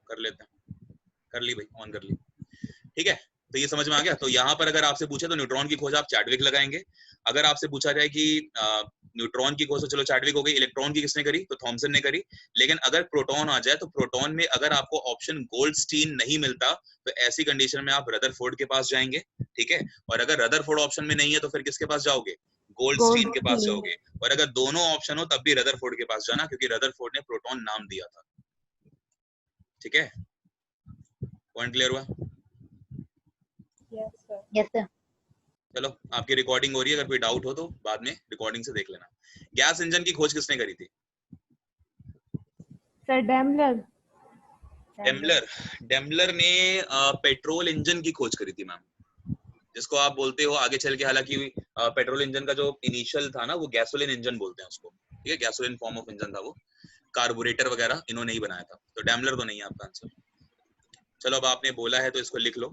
कर लेते हैं, कर ली भाई, ऑन कर ली, ठीक है। तो ये समझ में आ गया। तो यहाँ पर अगर आपसे पूछे तो न्यूट्रॉन की खोज आप चैडविक लगाएंगे। अगर आपसे पूछा जाए कि न्यूट्रॉन की खोज तो चलो चैडविक हो गई, इलेक्ट्रॉन की किसने करी, तो थॉमसन ने करी। लेकिन अगर प्रोटॉन आ जाए तो प्रोटॉन में अगर आपको ऑप्शन गोल्डस्टीन नहीं मिलता तो ऐसी कंडीशन में आप रदरफोर्ड के पास जाएंगे, ठीक है। और अगर रदरफोर्ड ऑप्शन में नहीं है तो फिर किसके पास जाओगे, गोल्डस्टीन के पास जाओगे। और अगर दोनों ऑप्शन हो तब भी रदरफोर्ड के पास जाना, क्योंकि रदरफोर्ड ने प्रोटॉन नाम दिया था, ठीक है। पॉइंट क्लियर हुआ? Yes sir. चलो आपकी रिकॉर्डिंग हो रही है, अगर कोई डाउट हो तो बाद में रिकॉर्डिंग से देख लेना। गैस इंजन की खोज किसने करी थी? Sir Daimler. डेमलर, डेमलर ने पेट्रोल इंजन की खोज करी थी मैम, जिसको आप बोलते हो आगे चल के, हालांकि पेट्रोल इंजन का जो इनिशियल था ना वो गैसोलिन इंजन बोलते हैं उसको, ठीक है। गैसोलिन फॉर्म ऑफ इंजन था वो, कार्बोरेटर वगैरह इन्होंने ही बनाया था। तो डेमलर तो नहीं है आपका आंसर। चलो अब आपने बोला है तो इसको लिख लो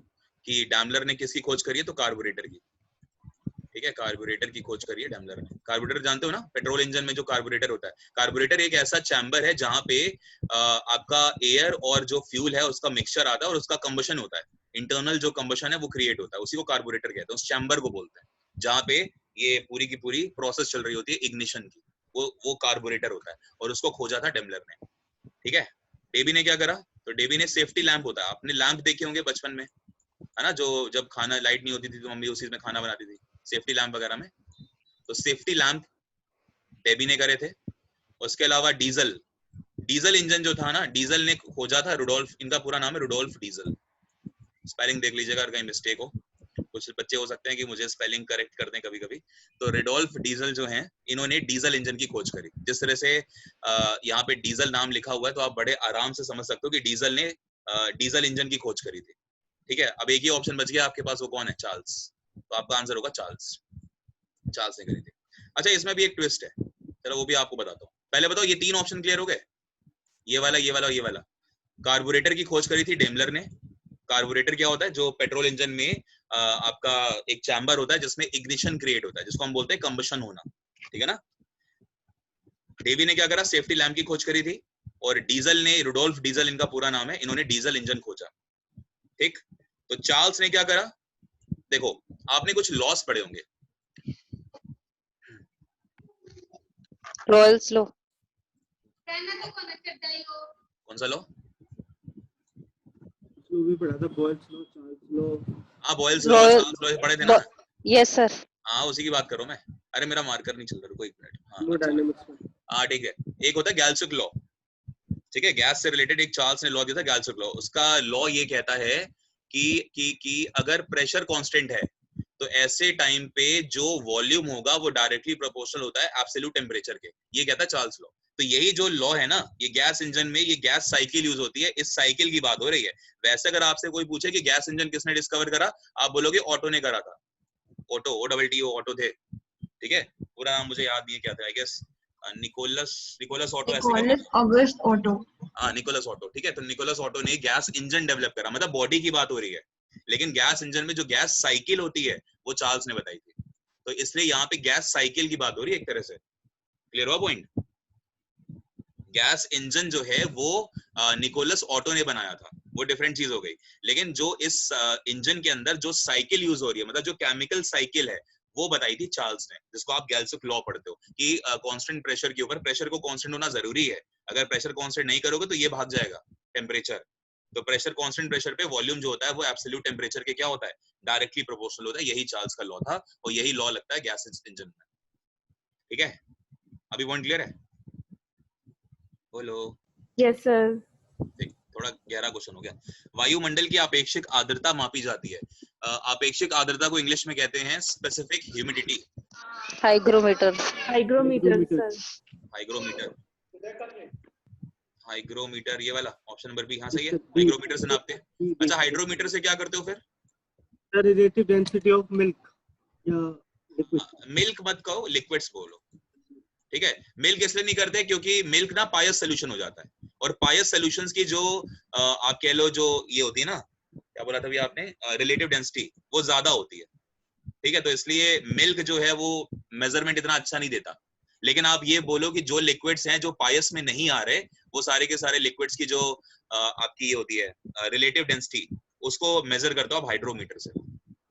कि डेमलर ने किसकी खोज करी है, तो कार्बोरेटर की, ठीक है। कार्बोरेटर की खोज करी है डेमलर ने। कार्बोरेटर जानते हो ना, पेट्रोल इंजन में जो कार्बोरेटर होता है, कार्बोरेटर एक ऐसा चैम्बर है जहां पे आपका एयर और जो फ्यूल है उसका मिक्सचर आता है और उसका कंबशन होता है, इंटरनल जो कंबशन है वो क्रिएट होता है, उसी को कार्बोरेटर कहते हैं, उस चैम्बर को बोलते हैं जहाँ पे ये पूरी की पूरी प्रोसेस चल रही होती है इग्निशन की, वो कार्बोरेटर होता है। और उसको खोजा था डेमलर ने, ठीक है। डेबी ने क्या करा, तो डेबी ने सेफ्टी लैंप होता है, आपने लैंप देखे होंगे बचपन में, है ना, जो जब खाना लाइट नहीं होती थी तो मम्मी उसी में खाना बनाती थी, सेफ्टी लैंप वगैरह में। तो सेफ्टी लैंप डेबी ने करे थे। उसके अलावा डीजल, डीजल इंजन जो था ना, डीजल ने खोजा था रुडोल्फ, इनका पूरा नाम है रुडोल्फ डीजल। स्पेलिंग देख लीजिएगा अगर कहीं मिस्टेक हो, कुछ बच्चे हो सकते हैं कि मुझे स्पेलिंग करेक्ट कर दें कभी कभी। तो रुडोल्फ डीजल जो हैं, इन्होंने डीजल इंजन की खोज करी। जिस तरह से यहाँ पे डीजल नाम लिखा हुआ है तो आप बड़े आराम से समझ सकते हो कि डीजल ने डीजल इंजन की खोज करी थी, ठीक है। अब एक ही ऑप्शन बच गया आपके पास, वो कौन है, चार्ल्स। तो आपका आंसर होगा चार्ल्स, चार्ल्स ने करी थी। अच्छा इसमें भी एक ट्विस्ट है, चलो वो भी आपको बताता हूँ। पहले बताओ ये तीन ऑप्शन क्लियर हो गए, ये वाला, ये वाला और ये वाला। कार्बोरेटर की खोज करी थी डेमलर ने। कार्बोरेटर क्या होता है, जो पेट्रोल इंजन में आपका एक चैम्बर होता है जिसमें इग्निशन क्रिएट होता है, जिसको हम बोलते हैं कंबशन होना, ठीक है ना। डेवी ने क्या करा, सेफ्टी लैम्प की खोज करी थी। और डीजल ने, रुडोल्फ डीजल इनका पूरा नाम है, इन्होंने डीजल इंजन खोजा, ठीक। तो चार्ल्स ने क्या करा, देखो आपने कुछ लॉस पढ़े होंगे, रॉयल्स लॉ। कौन सा लॉ? भी पढ़ा था, बॉयल्स लॉ, चार्ल्स लॉ। हाँ बॉयल्स लॉ, चार्ल्स लॉ पढ़े थे ना। Yes sir. हाँ उसी की बात करो मैं। अरे मेरा मार्कर नहीं चल रहा, रुको एक मिनट। थर्मोडायनामिक्स में। हाँ ठीक है। एक होता है गैल्सुक लॉ, ठीक है। गैस से रिलेटेड एक चार्ल्स ने लॉ दिया था, गैल्सुक लॉ। उसका लॉ ये कहता है कि अगर प्रेशर कांस्टेंट है तो ऐसे टाइम पे जो वॉल्यूम होगा वो डायरेक्टली प्रोपोर्शनल होता है एब्सोल्यूट टेम्परेचर के, ये कहता है चार्ल्स लॉ। तो यही जो लॉ है ना, ये गैस इंजन में ये गैस साइकिल यूज होती है, इस साइकिल की बात हो रही है। वैसे अगर आपसे कोई पूछे कि गैस इंजन किसने डिस्कवर करा, आप बोलोगे ऑटो ने करा था, ऑटो, O-double-T-O, ऑटो थे, ठीक है। पूरा नाम मुझे याद नहीं है क्या था, आई गेस निकोलस ऑटो, ऐसे ऑगस्ट ऑटो। हाँ निकोलस ऑटो, ठीक है। तो निकोलस ऑटो ने गैस इंजन डेवलप करा, मतलब बॉडी की बात हो रही है, लेकिन गैस इंजन में जो गैस साइकिल होती है वो चार्ल्स ने बताई थी। तो इसलिए यहाँ पे गैस साइकिल की बात हो रही है एक तरह से। क्लियर हुआ पॉइंट? गैस इंजन जो है वो निकोलस ऑटो ने बनाया था, वो डिफरेंट चीज हो गई। लेकिन जो इस इंजन के अंदर जो साइकिल यूज हो रही है, मतलब जो केमिकल साइकिल है, वो बताई थी चार्ल्स ने, जिसको आप गैल्सुक लॉ पढ़ते हो कि कांस्टेंट प्रेशर के ऊपर, प्रेशर को कांस्टेंट होना जरूरी है। अगर प्रेशर कांस्टेंट नहीं करोगे तो ये भाग जाएगा टेम्परेचर। तो प्रेशर कांस्टेंट प्रेशर पे वॉल्यूम जो होता है वो एब्सोल्यूट टेम्परेचर के क्या होता है, डायरेक्टली प्रोपोर्शनल होता है। यही चार्ल्स का लॉ था और यही लॉ लगता है गैस इंजन में, ठीक है। अभी पॉइंट क्लियर है? बोलो। Yes sir. थोड़ा गहरा क्वेश्चन हो गया। वायुमंडल की अपेक्षित आर्द्रता मापी जाती है। अपेक्षित आर्द्रता को इंग्लिश में कहते हैं specific humidity. Hygrometer. Hygrometer sir. Hygrometer, hygrometer ये वाला ऑप्शन नंबर बी, हाँ सही है। हाइग्रोमीटर से नापते हैं। अच्छा हाइड्रोमीटर से क्या करते हो फिर? रिलेटिव डेंसिटी ऑफ मिल्क या लिक्विड। मिल्क मत कहो, लिक्विड्स बोलो, ठीक है। मिल्क इसलिए नहीं करते क्योंकि मिल्क ना पायस सोल्यूशन हो जाता है, और पायस सॉल्यूशंस की जो आप कह लो जो ये होती है ना, क्या बोला था भी आपने, रिलेटिव डेंसिटी, वो ज्यादा होती है, ठीक है। तो इसलिए मिल्क जो है वो मेजरमेंट इतना अच्छा नहीं देता। लेकिन आप ये बोलो कि जो लिक्विड्स हैं जो पायस में नहीं आ रहे, वो सारे के सारे लिक्विड्स की जो आपकी ये होती है रिलेटिव डेंसिटी, उसको मेजर करते हो आप हाइड्रोमीटर से,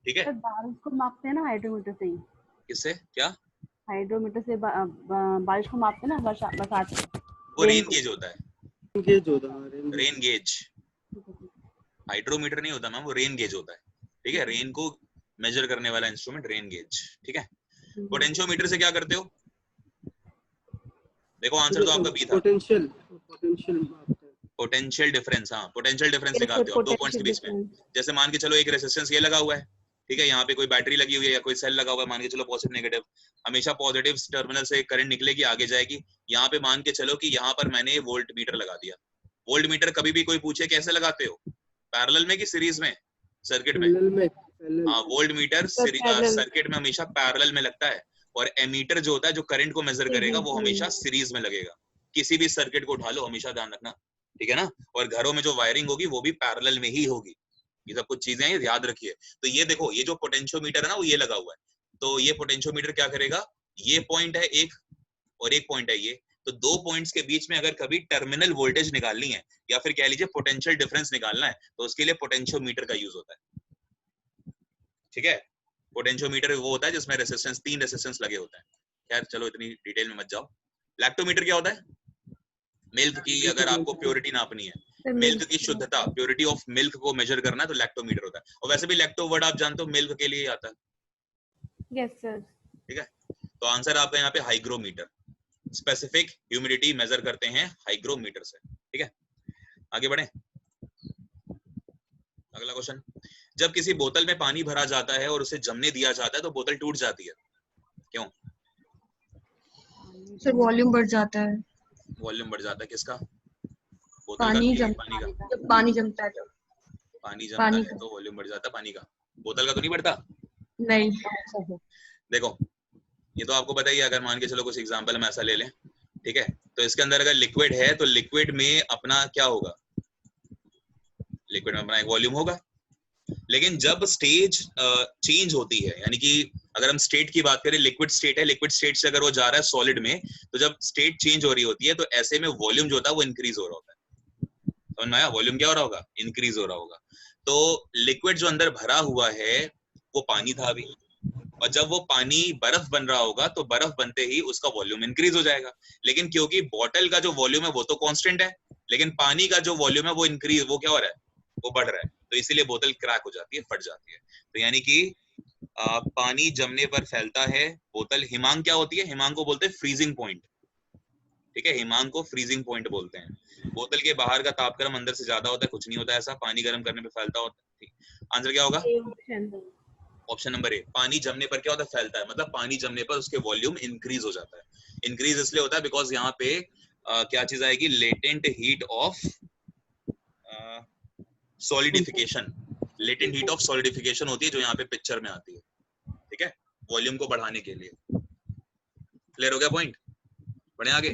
ठीक है। सर बारिश को मापते हैं ना हाइड्रोमीटर से ही, किससे क्या? हाइड्रोमीटर से बारिश को मापते हैं ना, बरसात वो रेन रेन को। गेज होता है, गेज होता है, रेन गेज। हाइड्रोमीटर नहीं होता मैम, वो रेन गेज होता है, ठीक है। रेन को मेजर करने वाला इंस्ट्रूमेंट रेन गेज, ठीक है। पोटेंशियोमीटर से क्या करते हो? देखो आंसर तो आपका बी था, पोटेंशियल मापते हैं। Potential difference. हाँ, पोटेंशियल डिफरेंस Yes, निकालते हो आप दो पॉइंट्स के potential बीच में। difference. जैसे मान के चलो एक रेजिस्टेंस ये लगा हुआ है, ठीक है, यहाँ पे कोई बैटरी लगी हुई है या कोई सेल लगा हुआ है, मान के चलो पॉजिटिव नेगेटिव, हमेशा पॉजिटिव टर्मिनल से करंट निकलेगी आगे जाएगी। यहाँ पे मान के चलो कि यहाँ पर मैंने वोल्ट मीटर लगा दिया। वोल्ट मीटर कभी भी कोई पूछे कैसे लगाते हो, पैरेलल में कि सीरीज में, सर्किट में? हाँ, वोल्ट मीटर parallel. सर्किट में हमेशा पैरेलल में लगता है, और एमीटर जो होता है जो करंट को मेजर करेगा वो Series में। हमेशा सीरीज में लगेगा। किसी भी सर्किट को उठा लो, हमेशा ध्यान रखना, ठीक है ना। और घरों में जो वायरिंग होगी वो भी पैरेलल में ही होगी। ये सब कुछ चीजें हैं, याद रखिए। तो ये देखो, ये जो पोटेंशियोमीटर है ना वो ये लगा हुआ है, तो ये पोटेंशियोमीटर क्या करेगा, ये पॉइंट है एक और एक पॉइंट है ये, तो दो पॉइंट्स के बीच में अगर कभी टर्मिनल वोल्टेज निकालनी है या फिर कह लीजिए पोटेंशियल डिफरेंस निकालना है, तो उसके लिए पोटेंशियोमीटर का यूज होता है, ठीक है। पोटेंशियोमीटर वो होता है जिसमें रेजिस्टेंस, 3 रेजिस्टेंस लगे होते हैं। खैर चलो इतनी डिटेल में मत जाओ। लैक्टोमीटर क्या होता है? मिल्क की अगर आपको प्योरिटी नापनी है, मिल्क की शुद्धता, प्योरिटी ऑफ मिल्क को मेजर करना है, तो लैक्टोमीटर होता है। और वैसे भी लैक्टो वर्ड आप जानते हो मिल्क के लिए आता है, Yes, sir. ठीक है। तो आंसर आपका यहाँ पे हाइग्रोमीटर, स्पेसिफिक ह्यूमिडिटी मेजर करते हैं हाइग्रोमीटर से, ठीक है। आगे बढ़े, अगला क्वेश्चन। जब किसी बोतल में पानी भरा जाता है और उसे जमने दिया जाता है तो बोतल टूट जाती है, क्यों? सर वॉल्यूम बढ़ जाता है, वॉल्यूम बढ़ जाता है किसका? बोतल पानी का? जम पानी का? जब पानी जमता है जब पानी जमता पानी है का। तो वॉल्यूम बढ़ जाता है पानी का, बोतल का तो नहीं बढ़ता। नहीं, देखो ये तो आपको पता ही है, अगर मान के चलो कुछ एग्जांपल हम ऐसा ले लें, ठीक है, तो इसके अंदर अगर लिक्विड है तो लिक्विड में अपना क्या होगा, लिक्विड में अपना एक वॉल्यूम होगा। लेकिन जब स्टेज चेंज होती है, यानी कि अगर हम स्टेट की बात करें, लिक्विड स्टेट है, लिक्विड स्टेट से अगर वो जा रहा है सॉलिड में, तो जब स्टेट चेंज हो रही होती है तो ऐसे में वॉल्यूम जो होता है वो इंक्रीज हो रहा होता है। समझ में आया? वॉल्यूम क्या हो रहा होगा? इंक्रीज हो रहा होगा। तो लिक्विड जो अंदर भरा हुआ है वो पानी था अभी, और जब वो पानी बर्फ बन रहा होगा तो बर्फ बनते ही उसका वॉल्यूम इंक्रीज हो जाएगा। लेकिन क्योंकि बॉटल का जो वॉल्यूम है वो तो कांस्टेंट है, लेकिन पानी का जो वॉल्यूम है वो इंक्रीज, वो क्या हो रहा है, वो बढ़ रहा है, तो इसीलिए बोतल क्रैक हो जाती है, फट जाती है। तो यानी कि पानी जमने पर फैलता है बोतल। हिमांक क्या होती है? हिमांक को बोलते हैं फ्रीजिंग पॉइंट, ठीक है, हिमांक को फ्रीजिंग पॉइंट बोलते हैं। बोतल के बाहर का तापक्रम अंदर से ज्यादा होता है, कुछ नहीं होता ऐसा, पानी गर्म करने पे फैलता होता है। ठीक, आंसर क्या होगा? ऑप्शन नंबर ए, पानी जमने पर क्या होता है, फैलता है, मतलब पानी जमने पर उसके वॉल्यूम इंक्रीज हो जाता है। इंक्रीज इसलिए होता है बिकॉज यहाँ पे क्या चीज आएगी, latent heat of solidification, latent heat of solidification होती है जो यहाँ पे पिक्चर में आती है, ठीक है, वॉल्यूम को बढ़ाने के लिए। क्लियर हो गया पॉइंट? बढ़े आगे।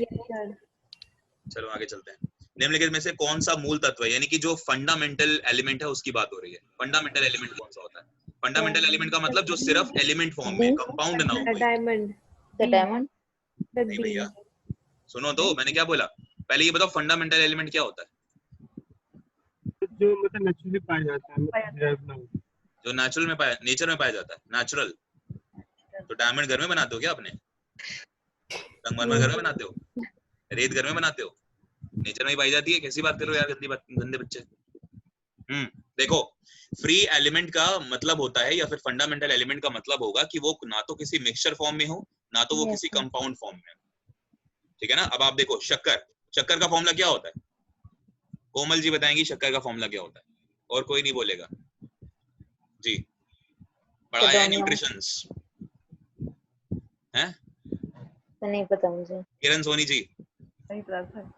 चलो आगे चलते हैं। निम्नलिखित में से कौन सा मूल तत्व है, यानी कि जो फंडामेंटल एलिमेंट है उसकी बात हो रही है। फंडामेंटल एलिमेंट कौन सा होता है? फंडामेंटल एलिमेंट का मतलब जो सिर्फ एलिमेंट फॉर्म में, कंपाउंड ना हो कोई। डायमंड। The diamond. नहीं भैया, सुनो तो मैंने क्या बोला, पहले ये बताओ फंडामेंटल एलिमेंट क्या होता है? जो मतलब नेचुरली पाया जाता है, मतलब derived ना हो। जो नेचुरल में पाया, नेचर में पाया जाता है, नेचुरल। तो डायमंड घर में बनाते हो क्या अपने? संगमरमर घर में बनाते हो? रेत घर में बनाते हो? नेचर में ही पाई जाती है। कैसी बात कर रहे हो यार, गंदी बात, गंदे बच्चे। देखो, फ्री एलिमेंट का मतलब होता है, या फिर फंडामेंटल एलिमेंट का मतलब होगा कि वो ना तो किसी मिक्सचर फॉर्म में हो, ना तो वो किसी कंपाउंड फॉर्म में, ठीक है ना। अब आप देखो शक्कर, शक्कर का फॉर्मूला क्या होता है? कोमल जी बताएंगी शक्कर का फॉर्मूला क्या होता है, और कोई नहीं बोलेगा जी। पढ़ाया है न्यूट्रिशंस हैं? नहीं पता मुझे। किरण सोनी जी, नहीं पता सर।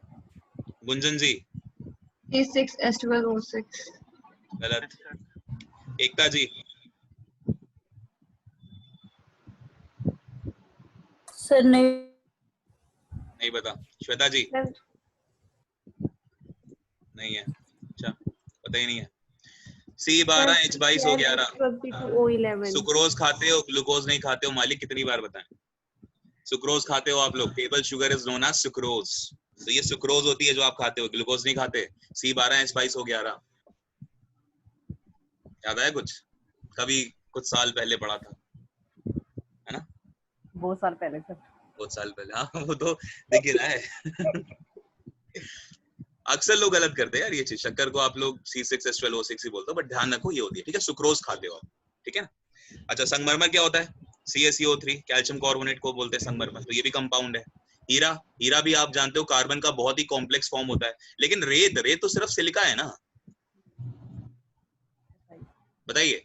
गुंजन जी, A6S12O6। गलत। एकता जी, सर नहीं। नहीं पता। श्वेता जी, नहीं है, अच्छा पता ही नहीं है। C12 H22 O11। O11। Sucrose खाते हो, ग्लूकोज नहीं खाते हो? मालिक कितनी बार बताएं? सुक्रोज खाते हो आप लोग, table sugar is known as sucrose, तो ये सुक्रोज होती है जो आप खाते हो, ग्लूकोज नहीं खाते। C12H22O11 याद आया कुछ? कभी कुछ साल पहले पढ़ा था, है ना? बहुत साल पहले सर। बहुत साल पहले, हाँ वो तो देखिए ना है। अक्सर लोग गलत करते हैं यार ये चीज, शक्कर को आप लोग C6H12O6 ही बोलते हो, बट ध्यान रखो ये होती है, ठीक है? सुक्रोज खाते हो आप, ठीक है ना? अच्छा, संगमरमर क्या होता है? CaCO3, कैल्शियम कार्बोनेट को बोलते हैं संगमरमर, तो ये भी कंपाउंड है। हीरा, हीरा भी आप जानते हो कार्बन का बहुत ही कॉम्प्लेक्स फॉर्म होता है। लेकिन रेत, रेत तो सिर्फ सिलिका है ना, बताइए?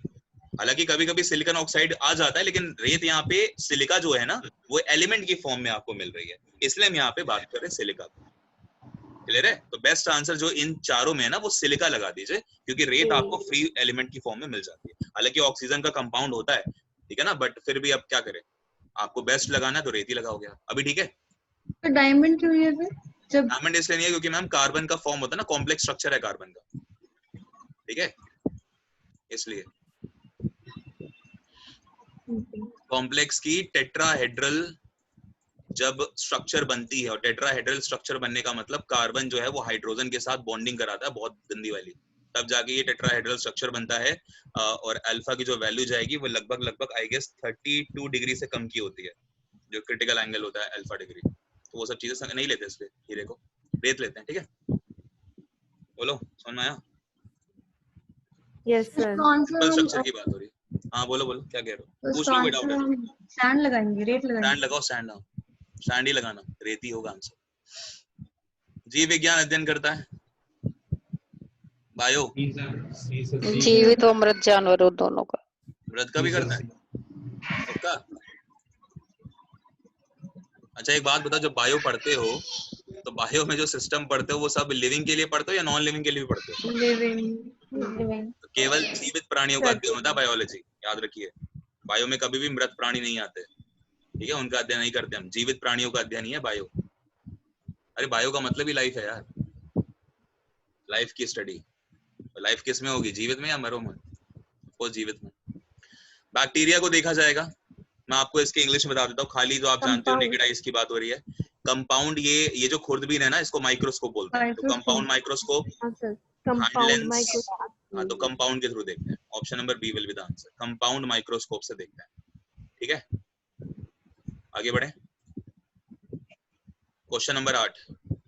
हालांकि कभी कभी सिलिकॉन ऑक्साइड आ जाता है, लेकिन रेत यहाँ पे सिलिका जो है ना वो एलिमेंट की फॉर्म में आपको मिल रही है, इसलिए हम यहाँ पे बात कर रहे हैं सिलिका की। क्लियर है? तो बेस्ट आंसर जो इन चारों में है ना वो सिलिका लगा दीजिए, क्योंकि रेत आपको फ्री एलिमेंट की फॉर्म में मिल जाती है। हालांकि ऑक्सीजन का कंपाउंड होता है, ठीक है ना, बट फिर भी अब क्या करें, आपको बेस्ट लगाना है तो रेत ही लगाओगे आप। अभी ठीक है? तो डायमंड क्यों है फिर? जब डायमंड इसलिए नहीं है क्योंकि मैम कार्बन का फॉर्म होता है ना, कॉम्प्लेक्स स्ट्रक्चर है कार्बन का, ठीक है? इसलिए कॉम्प्लेक्स की टेट्राहेड्रल जब स्ट्रक्चर बनती है, और टेट्राहेड्रल स्ट्रक्चर बनने का मतलब कार्बन जो है वो हाइड्रोजन के साथ बॉन्डिंग कराता है बहुत गंदी वाली, तब जाके ये टेट्राहेड्रल स्ट्रक्चर बनता है। और अल्फा की जो वैल्यू जाएगी वो लगभग आई गेस 32 डिग्री से कम की होती है, जो क्रिटिकल एंगल होता है अल्फा डिग्री। तो वो सब चीजें नहीं लेते इसलिए हीरे को, रेत लेते हैं, ठीक है? बोलो, समझ में आया? Yes sir. इसका आंसर हम स्ट्रक्चर की बात हो रही है। हाँ बोलो बोलो, क्या कह रहे हो? पूछ इसका लो, कोई आंसर डाउट है? हम सैंड लगाएंगे, रेत सैंड लगाएंगे। लगाओ, सैंड, सैंड ही लगाना, रेती होगा आंसर। जीव विज्ञान अध्ययन करता है बायो, जीवित और मृत जानवरों दोनों का। मृत का भी करता है पक्का? अच्छा एक बात बताओ, जब बायो पढ़ते हो तो बायो में जो सिस्टम पढ़ते हो वो सब लिविंग के लिए पढ़ते हो या नॉन लिविंग के लिए भी पढ़ते हो? लिविंग। तो केवल जीवित प्राणियों का अध्ययन होता है बायोलॉजी, याद रखिए। बायो में कभी भी मृत प्राणी नहीं आते, ठीक है? उनका अध्ययन नहीं करते हम, जीवित प्राणियों का अध्ययन ही है बायो। अरे बायो का मतलब ही लाइफ है यार, लाइफ की स्टडी। लाइफ किस में होगी, जीवित में या मरो में? वो जीवित में। बैक्टीरिया को देखा जाएगा, मैं आपको इसके इंग्लिश में बता देता हूँ, खाली जो आप जानते हो नेकेड आइज की बात हो रही है। कंपाउंड, ये जो खुर्दबीन है ना इसको माइक्रोस्कोप बोलते हैं, तो कंपाउंड माइक्रोस्कोप, हाँ तो कंपाउंड के थ्रू देखते हैं। Option number B will be the answer, compound microscope से देखते हैं, ठीक है? आगे बढ़े, क्वेश्चन नंबर 8।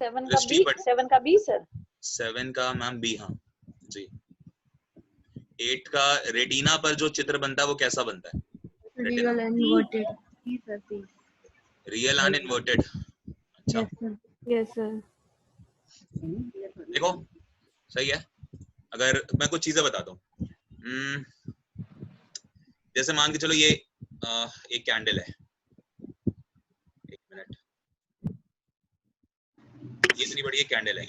7 का बी सर। 7 का मैम बी, हाँ जी। 8 का रेटिना पर जो चित्र बनता है वो कैसा बनता है? Real and inverted. Real and inverted. अच्छा यस सर। देखो सही है। अगर मैं कुछ चीजें बताता हूँ, जैसे मान के चलो ये एक कैंडल है, एक मिनट, ये इतनी बड़ी एक कैंडल है।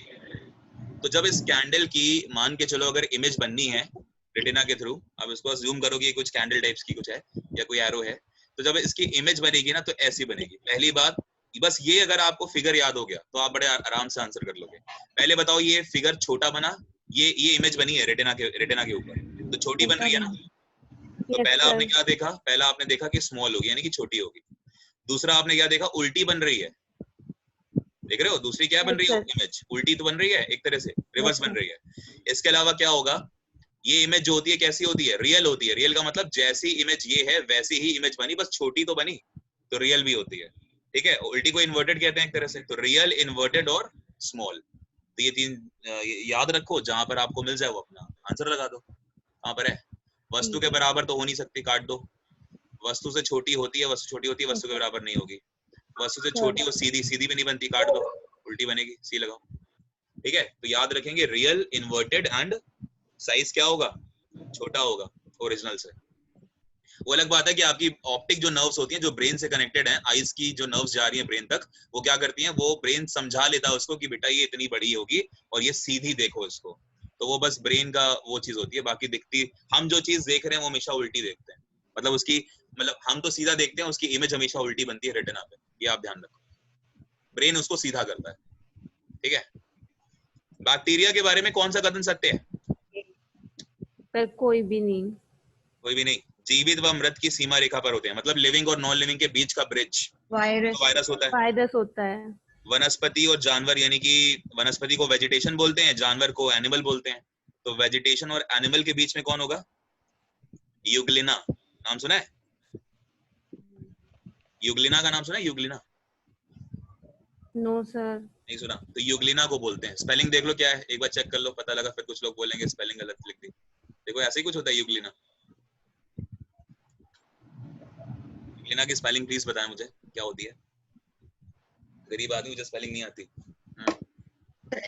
तो जब इस कैंडल की मान के चलो अगर इमेज बननी है रेटिना के थ्रू, अब इसको जूम करोगे कुछ कैंडल टाइप्स की कुछ है या कोई एरो है, तो जब इसकी इमेज बनेगी ना तो ऐसी बनेगी। पहली बात, बस ये अगर आपको फिगर याद हो गया तो आप बड़े आराम से आंसर कर लोगे। पहले बताओ ये फिगर छोटा बना, ये इमेज बनी है रेटिना के ऊपर, तो छोटी बन रही है ना। तो पहला आपने क्या देखा, पहला आपने देखा कि स्मॉल होगी यानी कि छोटी होगी। दूसरा आपने क्या देखा, उल्टी बन रही है, देख रहे हो? दूसरी क्या बन रही है इमेज, उल्टी तो बन रही है, एक तरह से रिवर्स बन रही है। इसके अलावा क्या होगा, ये इमेज जो होती है कैसी होती है, रियल होती है। रियल का मतलब जैसी इमेज ये है वैसी ही इमेज बनी, बस छोटी तो बनी, तो रियल भी होती है, ठीक है? उल्टी को इन्वर्टेड कहते हैं एक तरह से, तो रियल, इन्वर्टेड और स्मॉल। तो ये 3 याद रखो, जहां पर आपको मिल जाए वो अपना आंसर लगा दो। कहां पर है? वस्तु के बराबर तो हो नहीं सकती, काट दो। वस्तु से छोटी होती है, वस्तु छोटी होती है, वस्तु के बराबर नहीं होगी। वस्तु से छोटी और सीधी, सीधी भी नहीं बनती, काट दो, उल्टी बनेगी, सी लगाओ, ठीक है? तो याद रखेंगे रियल, इन्वर्टेड एंड साइज क्या होगा, छोटा होगा ओरिजिनल से। वो अलग बात है कि आपकी ऑप्टिक जो नर्व्स होती हैं जो ब्रेन से कनेक्टेड हैं, आईज की जो नर्व्स जा रही हैं ब्रेन तक, वो क्या करती हैं, वो ब्रेन समझा लेता है उसको कि बेटा ये इतनी बड़ी होगी और ये सीधी देखो इसको, तो वो बस ब्रेन का वो चीज होती है। बाकी दिखती, हम जो चीज देख रहे हैं वो हमेशा उल्टी देखते हैं, मतलब उसकी, मतलब हम तो सीधा देखते हैं, उसकी इमेज हमेशा उल्टी बनती है रेटिना पे, ये आप ध्यान रखो। ब्रेन उसको सीधा करता है, ठीक है? बैक्टीरिया के बारे में कौन सा कथन सत्य है? पर कोई भी नहीं। कोई भी नहीं। जीवित व मृत की सीमा रेखा पर होते हैं, मतलब लिविंग और नॉन लिविंग के बीच का ब्रिज वायरस। वायरस होता है। वायरस होता है। वनस्पति और जानवर, यानी कि वनस्पति को वेजिटेशन बोलते हैं, जानवर को एनिमल बोलते हैं। तो वेजिटेशन और एनिमल के बीच में कौन होगा? यूग्लिना। नाम सुना है? यूग्लिना का नाम सुना है? Euglena no sir. नहीं सुना? तो यूग्लिना को बोलते हैं। स्पेलिंग देख लो क्या है, एक बार चेक कर लो, पता लगा फिर कुछ लोग बोलेंगे स्पेलिंग गलत लिख दी। देखो ऐसे ही कुछ होता है यूग्लिना। यूग्लिना की स्पेलिंग प्लीज बताएं मुझे क्या होती है। गरीब आदमी, मुझे स्पेलिंग नहीं आती।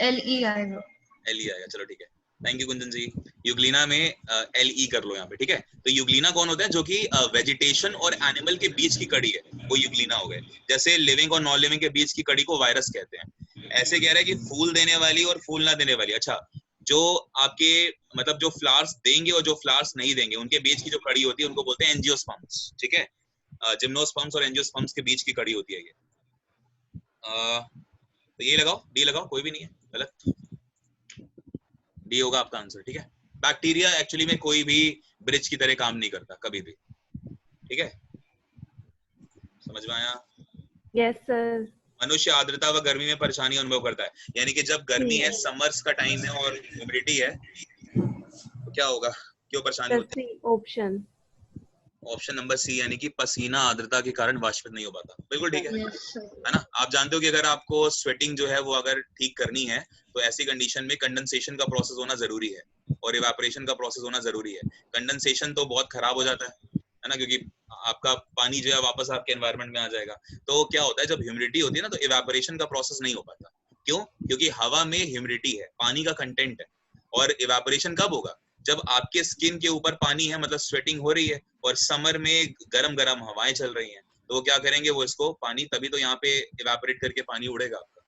LE आएगा। LE आएगा, चलो ठीक है, thank you Kundan ji. Euglena में LE कर लो यहाँ पे, ठीक है। तो यूग्लिना कौन होता है? जो कि वेजिटेशन और एनिमल के बीच की कड़ी है, वो यूग्लिना हो गए। जैसे लिविंग और नॉन लिविंग के बीच की कड़ी को वायरस कहते हैं। ऐसे कह रहा है कि फूल देने वाली और फूल ना देने वाली, अच्छा जो आपके मतलब जो फ्लावर्स देंगे और जो फ्लावर्स नहीं देंगे, उनके बीच की जो कड़ी होती है उनको बोलते हैं एंजियोस्पर्म्स, ठीक है। जिम्नोस्पर्म्स और एंजियोस्पर्म्स के बीच की कड़ी होती है ये। तो ये लगाओ, डी लगाओ, कोई भी नहीं है गलत, डी होगा आपका आंसर, ठीक है। बैक्टीरिया एक्चुअली में कोई भी ब्रिज की तरह काम नहीं करता कभी भी, ठीक है, समझ में आया? Yes sir. मनुष्य आर्द्रता व गर्मी में परेशानी अनुभव करता है, यानी कि जब गर्मी है, समर्स का टाइम है और ह्यूमिडिटी है, तो क्या होगा, क्यों परेशानी होती है? ऑप्शन ऑप्शन नंबर सी, यानी कि पसीना आर्द्रता के कारण वाष्पित नहीं हो पाता। बिल्कुल ठीक है, Yes, sir. है ना। आप जानते हो कि अगर आपको स्वेटिंग जो है वो अगर ठीक करनी है, तो ऐसी कंडीशन में कंडेंसेशन का प्रोसेस होना जरूरी है और इवेपोरेशन का प्रोसेस होना जरूरी है। कंडेंसेशन तो बहुत खराब हो जाता है ना, क्योंकि आपका पानी जो है वापस आपके एनवायरनमेंट में आ जाएगा। तो क्या होता है, जब ह्यूमिडिटी होती है ना, तो इवेपोरेशन का प्रोसेस नहीं हो पाता। क्यों? क्योंकि हवा में ह्यूमिडिटी है, पानी का कंटेंट है। और इवेपोरेशन कब होगा? जब आपके स्किन के ऊपर पानी है, मतलब स्वेटिंग हो रही है और समर में गरम गरम हवाएं चल रही हैं, तो वो क्या करेंगे, वो इसको पानी, तभी तो यहाँ पे इवेपोरेट करके पानी उड़ेगा आपका।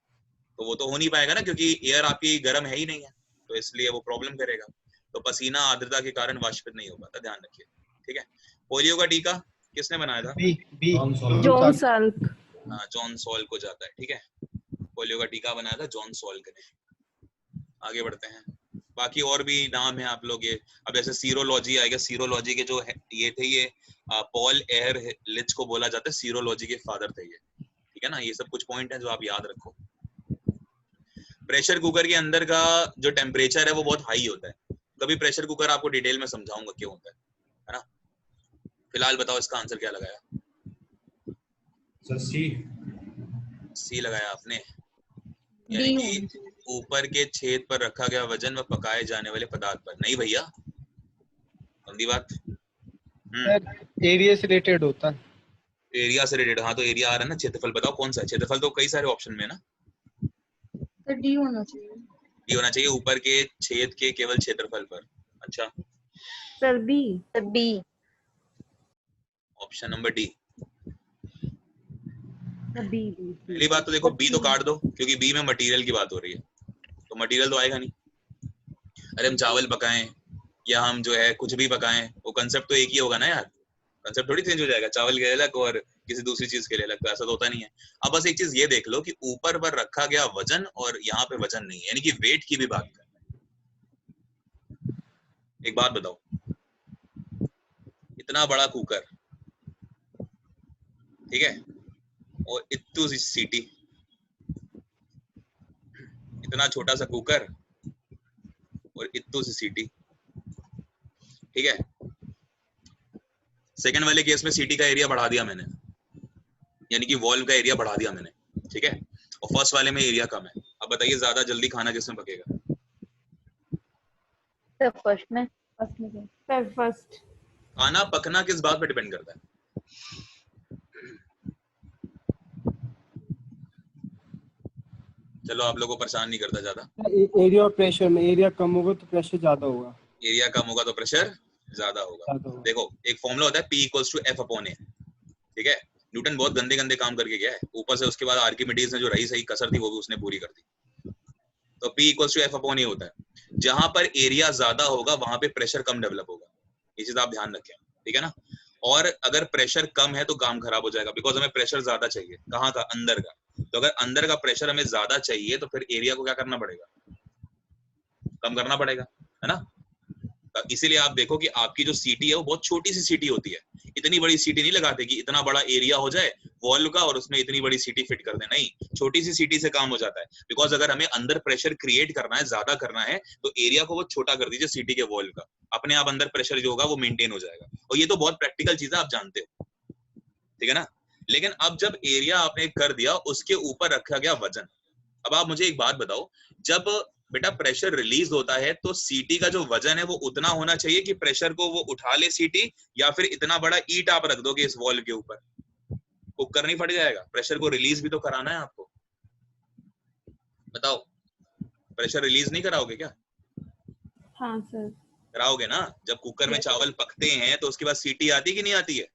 तो वो तो हो नहीं पाएगा ना, क्योंकि एयर आपकी गर्म है ही नहीं है, तो इसलिए वो प्रॉब्लम करेगा। तो पसीना आर्द्रता के कारण वाष्पित नहीं हो पाता, ध्यान रखिए, ठीक है। पोलियो का टीका किसने बनाया था? जॉन सल्क। हाँ, जॉन सॉल्क को जाता है, ठीक है। पोलियो का टीका बनाया था जॉन सॉल्क ने। आगे बढ़ते हैं, बाकी और भी नाम है आप लोग ये। अब जैसे सीरोलॉजी आएगा, सीरोलॉजी के जो ये थे, ये पॉल एयर लिच को बोला जाता है, सीरोलॉजी के फादर थे ये, ठीक है ना। ये सब कुछ पॉइंट है जो आप याद रखो। प्रेशर कुकर के अंदर का जो टेम्परेचर है वो बहुत हाई होता है। कभी प्रेशर कुकर आपको डिटेल में समझाऊंगा क्यों होता है ना। फिलहाल बताओ इसका आंसर क्या लगाया? सर सी लगाया आपने, यानी कि ऊपर के छेद पर रखा गया वजन व पकाए जाने वाले पदार्थ पर। नहीं भैया, गंदी बात। एरिया से रिलेटेड होता है। एरिया से रिलेटेड, हाँ तो एरिया आ रहा है ना। क्षेत्रफल बताओ कौन सा है? क्षेत्रफल तो कई सारे ऑप्शन में है ना। तो D होना चाहिए। डी होना चाहिए, ऊपर के छेद के केवल क्षेत्रफल पर। अच्छा sir B. Option number D. B. पहली बात तो देखो, बी तो काट दो, क्योंकि बी में मटेरियल की बात हो रही है, तो मटेरियल तो आएगा नहीं। अरे हम चावल पकाएं या हम जो है कुछ भी पकाएं, वो कंसेप्ट तो एक ही होगा ना यार। कंसेप्ट थोड़ी चेंज हो जाएगा, चावल के अलग और किसी दूसरी चीज के लिए अलग, तो ऐसा तो होता नहीं है। अब बस एक चीज ये देख लो कि ऊपर पर रखा गया वजन और यहाँ पे वजन नहीं है, यानी कि वेट की भी बात कर। एक बात बताओ, इतना बड़ा कुकर, ठीक है, और इतनी सी सीटी, इतना छोटा सा कुकर और इतनी सी सीटी, ठीक है। सेकंड वाले केस में सीटी का एरिया बढ़ा दिया मैंने, यानी कि वॉल्व का एरिया बढ़ा दिया मैंने, ठीक है। और फर्स्ट वाले में एरिया कम है। अब बताइए ज्यादा जल्दी खाना किसमें पकेगा? सर फर्स्ट में। Sir first. खाना पकना किस बात पे डिपेंड करता है? चलो आप लोगों को परेशान नहीं करता ज्यादा। एरिया और प्रेशर में, एरिया कम होगा तो प्रेशर ज्यादा होगा, एरिया कम होगा तो प्रेशर ज्यादा होगा। देखो एक फॉर्मूला होता है P = F/A, ठीक है। न्यूटन बहुत गंदे गंदे काम करके गया है, ऊपर से उसके बाद आर्किमिडीज ने जो रही सही कसर थी वो भी उसने पूरी कर दी। तो P = F/A होता है। जहां पर एरिया ज्यादा होगा वहां पे प्रेशर कम डेवलप होगा, ये चीज आप ध्यान रखें, ठीक है ना। और अगर प्रेशर कम है तो काम खराब हो जाएगा, बिकॉज हमें प्रेशर ज्यादा चाहिए। कहाँ का? अंदर का। तो अगर अंदर का प्रेशर हमें ज्यादा चाहिए तो फिर एरिया को क्या करना पड़ेगा? कम करना पड़ेगा, है ना। इसीलिए आप देखो कि आपकी जो सीटी है वो बहुत छोटी सी सीटी होती है, इतनी बड़ी सीटी नहीं लगाते कि इतना बड़ा एरिया हो जाए वॉल्व का और उसमें इतनी बड़ी सीटी फिट कर दें, नहीं, छोटी सी सीटी से काम हो जाता है। बिकॉज अगर हमें अंदर प्रेशर क्रिएट करना है, ज्यादा करना है, तो एरिया को वो छोटा कर दीजिए सीटी के वॉल्व का, अपने आप अंदर प्रेशर जो होगा वो मेंटेन हो जाएगा। और ये तो बहुत प्रैक्टिकल चीज है, आप जानते हो, ठीक है ना। लेकिन अब जब एरिया आपने कर दिया, उसके ऊपर रखा गया वजन। अब आप मुझे एक बात बताओ, जब बेटा प्रेशर रिलीज होता है तो सीटी का जो वजन है वो उतना होना चाहिए कि प्रेशर को वो उठा ले सीटी, या फिर इतना बड़ा ईंट आप रख दोगे इस वॉल्व के ऊपर, कुकर नहीं फट जाएगा? प्रेशर को रिलीज भी तो कराना है आपको, बताओ, प्रेशर रिलीज नहीं कराओगे क्या? हाँ सर। कराओगे ना। जब कुकर में चावल पकते हैं तो उसके बाद सीटी आती कि नहीं आती है?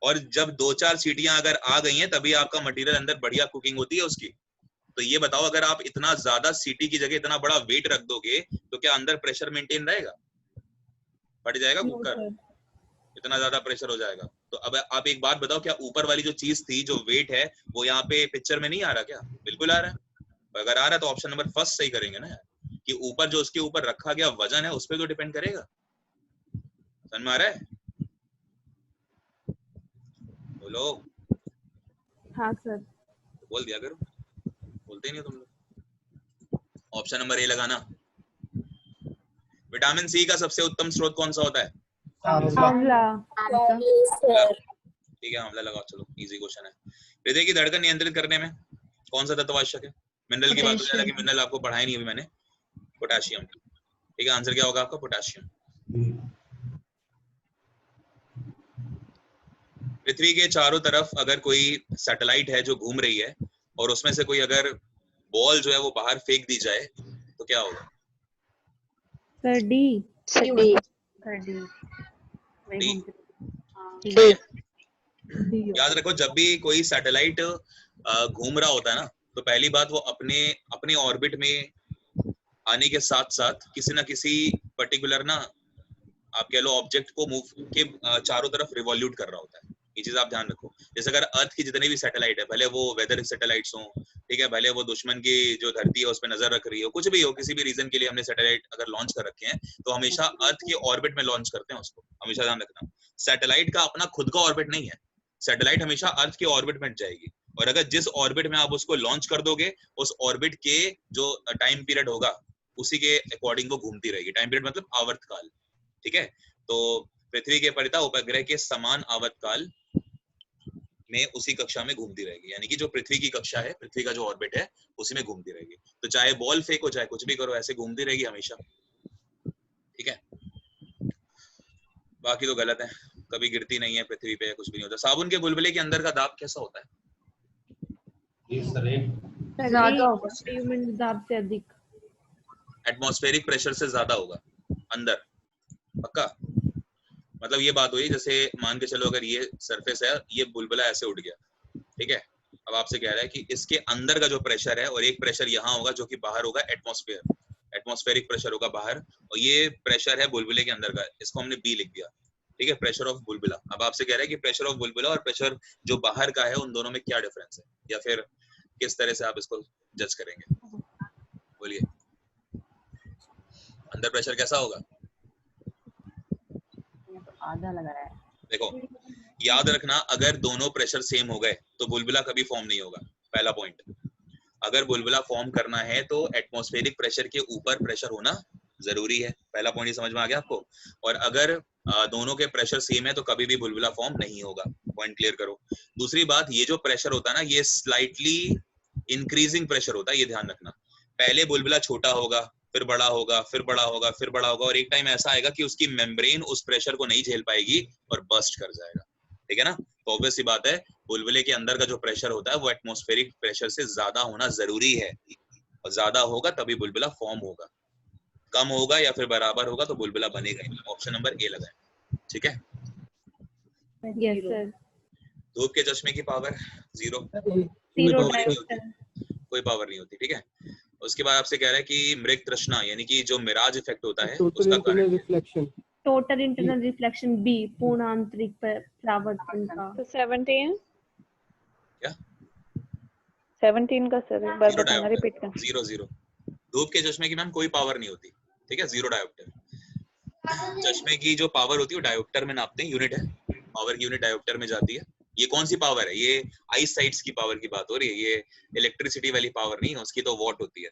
और जब 2-4 सीटियां अगर आ गई हैं तभी आपका मटेरियल अंदर बढ़िया कुकिंग होती है उसकी। तो ये बताओ, अगर आप इतना ज्यादा सीटी की जगह इतना बड़ा वेट रख दोगे तो क्या अंदर प्रेशर मेंटेन रहेगा? फट जाएगा No, कुकर, sir. इतना ज्यादा प्रेशर हो जाएगा। तो अब आप एक बात बताओ, क्या ऊपर वाली जो चीज थी, जो वेट है, वो यहाँ पे पिक्चर में नहीं आ रहा क्या? बिल्कुल आ रहा है। अगर आ रहा है तो ऑप्शन नंबर फर्स्ट सही करेंगे ना, कि ऊपर जो उसके ऊपर रखा गया वजन है उस पर तो डिपेंड करेगा। समझ में आ रहा है? बोलो। हाँ सर। बोल दिया करो, बोलते ही नहीं हो तुम लोग। ऑप्शन नंबर ए लगाना। विटामिन सी का सबसे उत्तम स्रोत कौन सा होता है? आंवला। ठीक है, आंवला लगाओ। चलो, इजी क्वेश्चन है। हृदय की धड़कन नियंत्रित करने में कौन सा तत्व आवश्यक है? मिनरल की बात हो जाए, मिनरल आपको पढ़ाया नहीं अभी मैंने। पोटेशियम। ठीक है, आंसर क्या होगा आपका? पोटेशियम। पृथ्वी के चारों तरफ अगर कोई सैटेलाइट है जो घूम रही है और उसमें से कोई अगर बॉल जो है वो बाहर फेंक दी जाए तो क्या होगा? Sir D. डी। डी। याद रखो, जब भी कोई सैटेलाइट घूम रहा होता है ना, तो पहली बात वो अपने ऑर्बिट में आने के साथ साथ किसी ना किसी पर्टिकुलर ना, आप कह लो, ऑब्जेक्ट को मूव के चारों तरफ रिवॉल्यूट कर रहा होता है। ये चीज आप ध्यान रखो। जैसे अगर अर्थ की जितने भी सैटेलाइट है, भले वो वेदर सैटेलाइट्स हो, ठीक है, भले वो दुश्मन की जो धरती है उस पर नजर रख रही हो, कुछ भी हो, किसी भी रीजन के लिए हमने सैटेलाइट अगर लॉन्च कर रखे हैं तो हमेशा अर्थ के ऑर्बिट में लॉन्च करते हैं उसको, हमेशा ध्यान रखना। सैटेलाइट का अपना खुद का ऑर्बिट नहीं है, सैटेलाइट हमेशा अर्थ के ऑर्बिट में जाएगी, और अगर जिस ऑर्बिट में आप उसको लॉन्च कर दोगे, उस ऑर्बिट के जो टाइम पीरियड होगा उसी के अकॉर्डिंग वो घूमती रहेगी। टाइम पीरियड मतलब आवर्तकाल, ठीक है। तो पृथ्वी के परितः उपग्रह के समान आवर्तकाल में उसी कक्षा में घूमती रहेगी, यानी कि जो पृथ्वी की कक्षा है, पृथ्वी का जो ऑर्बिट है, उसी में घूमती रहेगी। तो चाहे बॉल फेंको, चाहे कुछ भी करो, ऐसे घूमती रहेगी हमेशा, ठीक है। बाकी तो गलत है, कभी गिरती नहीं है पृथ्वी पे, कुछ भी नहीं होता। साबुन के बुलबुले के अंदर का दाब कैसा होता है? दाब से अधिक। एटमॉस्फेरिक प्रेशर से ज्यादा होगा अंदर, पक्का। मतलब ये बात हुई, जैसे मान के चलो अगर ये सरफेस है, ये बुलबुला ऐसे उड़ गया, ठीक है। अब आपसे कह रहा है कि इसके अंदर का जो प्रेशर है, और एक प्रेशर यहाँ होगा जो कि बाहर होगा, एटमॉस्फेरिक प्रेशर होगा बाहर, और ये प्रेशर है बुलबुले के अंदर का, इसको हमने बी लिख दिया, ठीक है, प्रेशर ऑफ बुलबुला। अब आपसे कह रहा है कि प्रेशर ऑफ बुलबुला और प्रेशर जो बाहर का है, उन दोनों में क्या डिफरेंस है, या फिर किस तरह से आप इसको जज करेंगे? बोलिए, अंदर प्रेशर कैसा होगा? आधा लगा रहा है। देखो, याद रखना, अगर दोनों प्रेशर सेम हो गए तो बुलबुला कभी फॉर्म नहीं होगा, पहला पॉइंट। अगर बुलबुला फॉर्म करना है तो एटमॉस्फेरिक प्रेशर के ऊपर प्रेशर होना जरूरी है, पहला पॉइंट समझ में आ गया आपको। और अगर दोनों के प्रेशर सेम है तो कभी भी बुलबुला फॉर्म नहीं होगा, पॉइंट क्लियर करो। दूसरी बात, ये जो प्रेशर होता है ना, ये स्लाइटली इंक्रीजिंग प्रेशर होता है, ये ध्यान रखना। पहले बुलबुला छोटा होगा, फिर बड़ा होगा, फिर बड़ा होगा, फिर बड़ा होगा, और एक टाइम ऐसा आएगा कि उसकी मेम्ब्रेन उस प्रेशर को नहीं झेल पाएगी और बर्स्ट कर जाएगा, ठीक है ना। तो ऑब्वियस सी बात है, बुलबुले के अंदर का जो प्रेशर होता है वो एटमॉस्फेरिक प्रेशर से ज्यादा होना जरूरी है, और ज्यादा होगा तभी बुलबुला फॉर्म होगा, कम होगा या फिर बराबर होगा तो बुलबुला बनेगा ही नहीं। ऑप्शन नंबर ए लगाएं, ठीक है। Yes sir. धूप के चश्मे की पावर जीरो, कोई पावर नहीं होती, ठीक है। उसके बाद आपसे कह रहा है कि मृग तृष्णा, यानी कि जो मिराज इफेक्ट होता है, उसका कारण reflection, total internal reflection B, पूर्ण आंतरिक परावर्तन का। तो 17 क्या 17 का सर एक बार बताना, रिपीट कर। 0 धूप के चश्मे की मैम कोई पावर नहीं होती, ठीक है, 0 डायोप्टर। चश्मे की जो पावर होती है वो डायोप्टर में नापते हैं, यूनिट है, पावर की यूनिट डायोप्टर में जाती है, ये कौन सी पावर है? ये आई साइट्स की पावर की बात हो रही है, ये इलेक्ट्रिसिटी वाली पावर नहीं है, उसकी तो वॉट होती है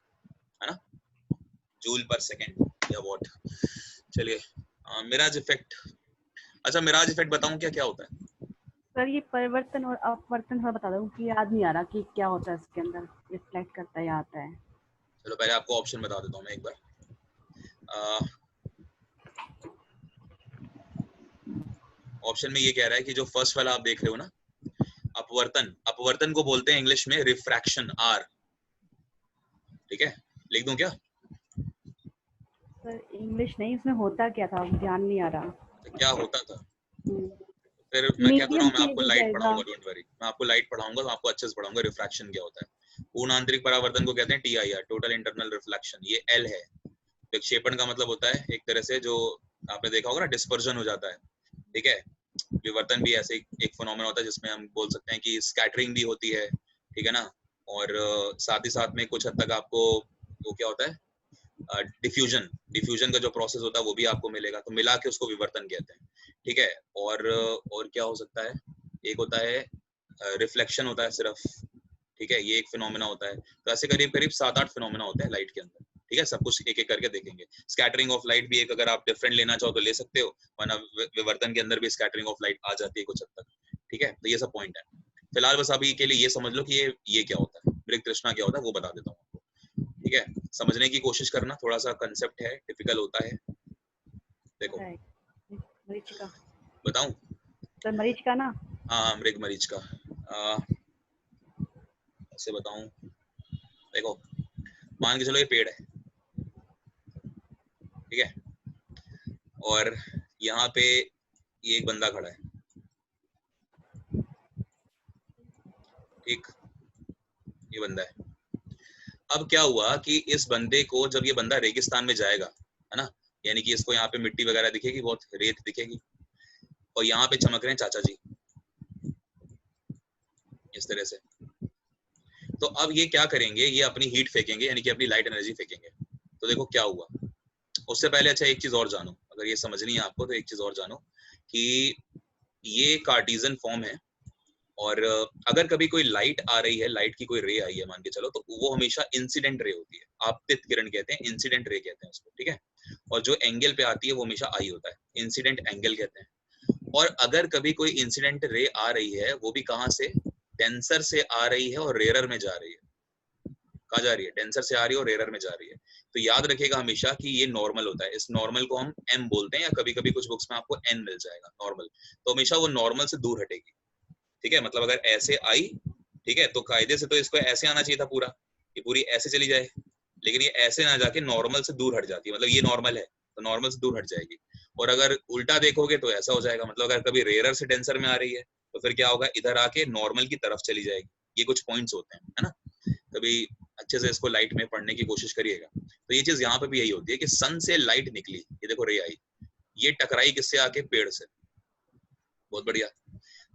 ना, जूल पर सेकेंड या वॉट। चलिए मिराज इफेक्ट। अच्छा मिराज इफेक्ट बताऊं क्या क्या होता है? सर ये परिवर्तन और अपवर्तन थोड़ा बता दो कि याद नहीं आ रहा कि क्या होता है इसके अंदर, रिफ्लेक्ट करता है या आता है। चलो पहले आपको ऑप्शन बता देता हूँ मैं एक बार। ऑप्शन में ये कह रहा है कि जो फर्स्ट वाला आप देख रहे हो ना, अपवर्तन, अपवर्तन को बोलते हैं इंग्लिश में रिफ्रैक्शन, आर। ठीक है, लिख दूं क्या? सर इंग्लिश नहीं, उसमें होता क्या था ध्यान नहीं आ रहा। तो क्या होता था? फिर मैं क्या कर रहा हूँ, मैं आपको लाइट पढ़ाऊंगा, डोंट वरी, मैं आपको लाइट पढ़ाऊंगा तो आपको अच्छे से पढ़ाऊंगा रिफ्रैक्शन क्या होता है। पूर्ण आंतरिक परावर्तन को कहते हैं TIR, टोटल इंटरनल रिफ्लेक्शन। ये L है। विक्षेपण का मतलब होता है एक तरह से, जो आपने देखा होगा ना, डिस्पर्जन हो जाता है। ठीक है, विवर्तन भी ऐसे एक फिनोमेना होता है जिसमें हम बोल सकते हैं कि स्कैटरिंग भी होती है। ठीक है ना, और साथ ही साथ में कुछ हद तक आपको वो क्या होता है, डिफ्यूजन, डिफ्यूजन का जो प्रोसेस होता है वो भी आपको मिलेगा, तो मिला के उसको विवर्तन कहते हैं। ठीक है, और क्या हो सकता है, एक होता है रिफ्लेक्शन होता है सिर्फ। ठीक है, ये एक फिनोमेना होता है। तो ऐसे करीब करीब 7-8 फिनोमेना होते हैं लाइट के अंदर। ठीक है, सब कुछ एक एक करके देखेंगे। स्कैटरिंग ऑफ लाइट भी एक, अगर आप डिफरेंट लेना चाहो तो ले सकते हो, वरना विवर्तन के अंदर भी स्कैटरिंग ऑफ लाइट आ जाती है कुछ हद तक। ठीक है, तो ये सब पॉइंट है। फिलहाल बस अभी के लिए ये समझ लो कि ये क्या होता है, मृग तृष्णा क्या होता है वो बता देता हूँ आपको। ठीक है, समझने की कोशिश करना, थोड़ा सा कंसेप्ट है, टिपिकल होता है। देखो मरीचिका, बताऊं? सर मरीचिका ना? हाँ, मृग मरीच का। ऐसे बताऊं, देखो मान के चलो ये पेड़ है, ठीक है, और यहाँ पे ये एक बंदा खड़ा है। ठीक, ये बंदा है। अब क्या हुआ कि इस बंदे को, जब ये बंदा रेगिस्तान में जाएगा, है ना, यानी कि इसको यहाँ पे मिट्टी वगैरह दिखेगी, बहुत रेत दिखेगी, और यहाँ पे चमक रहे हैं चाचा जी इस तरह से। तो अब ये क्या करेंगे, ये अपनी हीट फेंकेंगे, यानी कि अपनी लाइट एनर्जी फेंकेंगे। तो देखो क्या हुआ। उससे पहले अच्छा एक चीज और जानो, अगर ये समझनी है आपको तो एक चीज और जानो कि ये कार्टेशियन फॉर्म है, और अगर कभी कोई लाइट आ रही है, लाइट की कोई रे आई है मान के चलो, तो वो हमेशा इंसिडेंट रे होती है, आपतित किरण कहते हैं, इंसिडेंट रे कहते हैं उसको। ठीक है, और जो एंगल पे आती है वो हमेशा आई होता है, इंसिडेंट एंगल कहते हैं। और अगर कभी कोई इंसिडेंट रे आ रही है, वो भी कहाँ से, डेंसर से आ रही है और रेयरर में जा रही है। कहाँ जा रही है? डेंसर से आ रही है और रेयरर में जा रही है। तो याद रखिएगा हमेशा कि ये नॉर्मल होता है, इस नॉर्मल को हम M बोलते हैं, या कभी कभी कुछ बुक्स में आपको N मिल जाएगा, नॉर्मल। तो हमेशा वो नॉर्मल से दूर हटेगी। ठीक है, मतलब अगर ऐसे आई, ठीक है, तो कायदे से तो इसको ऐसे आना चाहिए था पूरा, ये पूरी ऐसे चली जाए, लेकिन ये ऐसे ना जाके नॉर्मल से दूर हट जाती है, मतलब ये नॉर्मल है तो नॉर्मल से दूर हट जाएगी। और अगर उल्टा देखोगे तो ऐसा हो जाएगा, मतलब अगर कभी रेयरर से डेंसर में आ रही है तो फिर क्या होगा, इधर आके नॉर्मल की तरफ चली जाएगी। ये कुछ पॉइंट्स होते हैं, है ना, कभी अच्छे से इसको लाइट में पढ़ने की कोशिश करिएगा। तो ये चीज यहाँ पे भी यही होती है कि सन से लाइट निकली, ये देखो रे आई, ये टकराई किससे आके, पेड़ से। बहुत बढ़िया,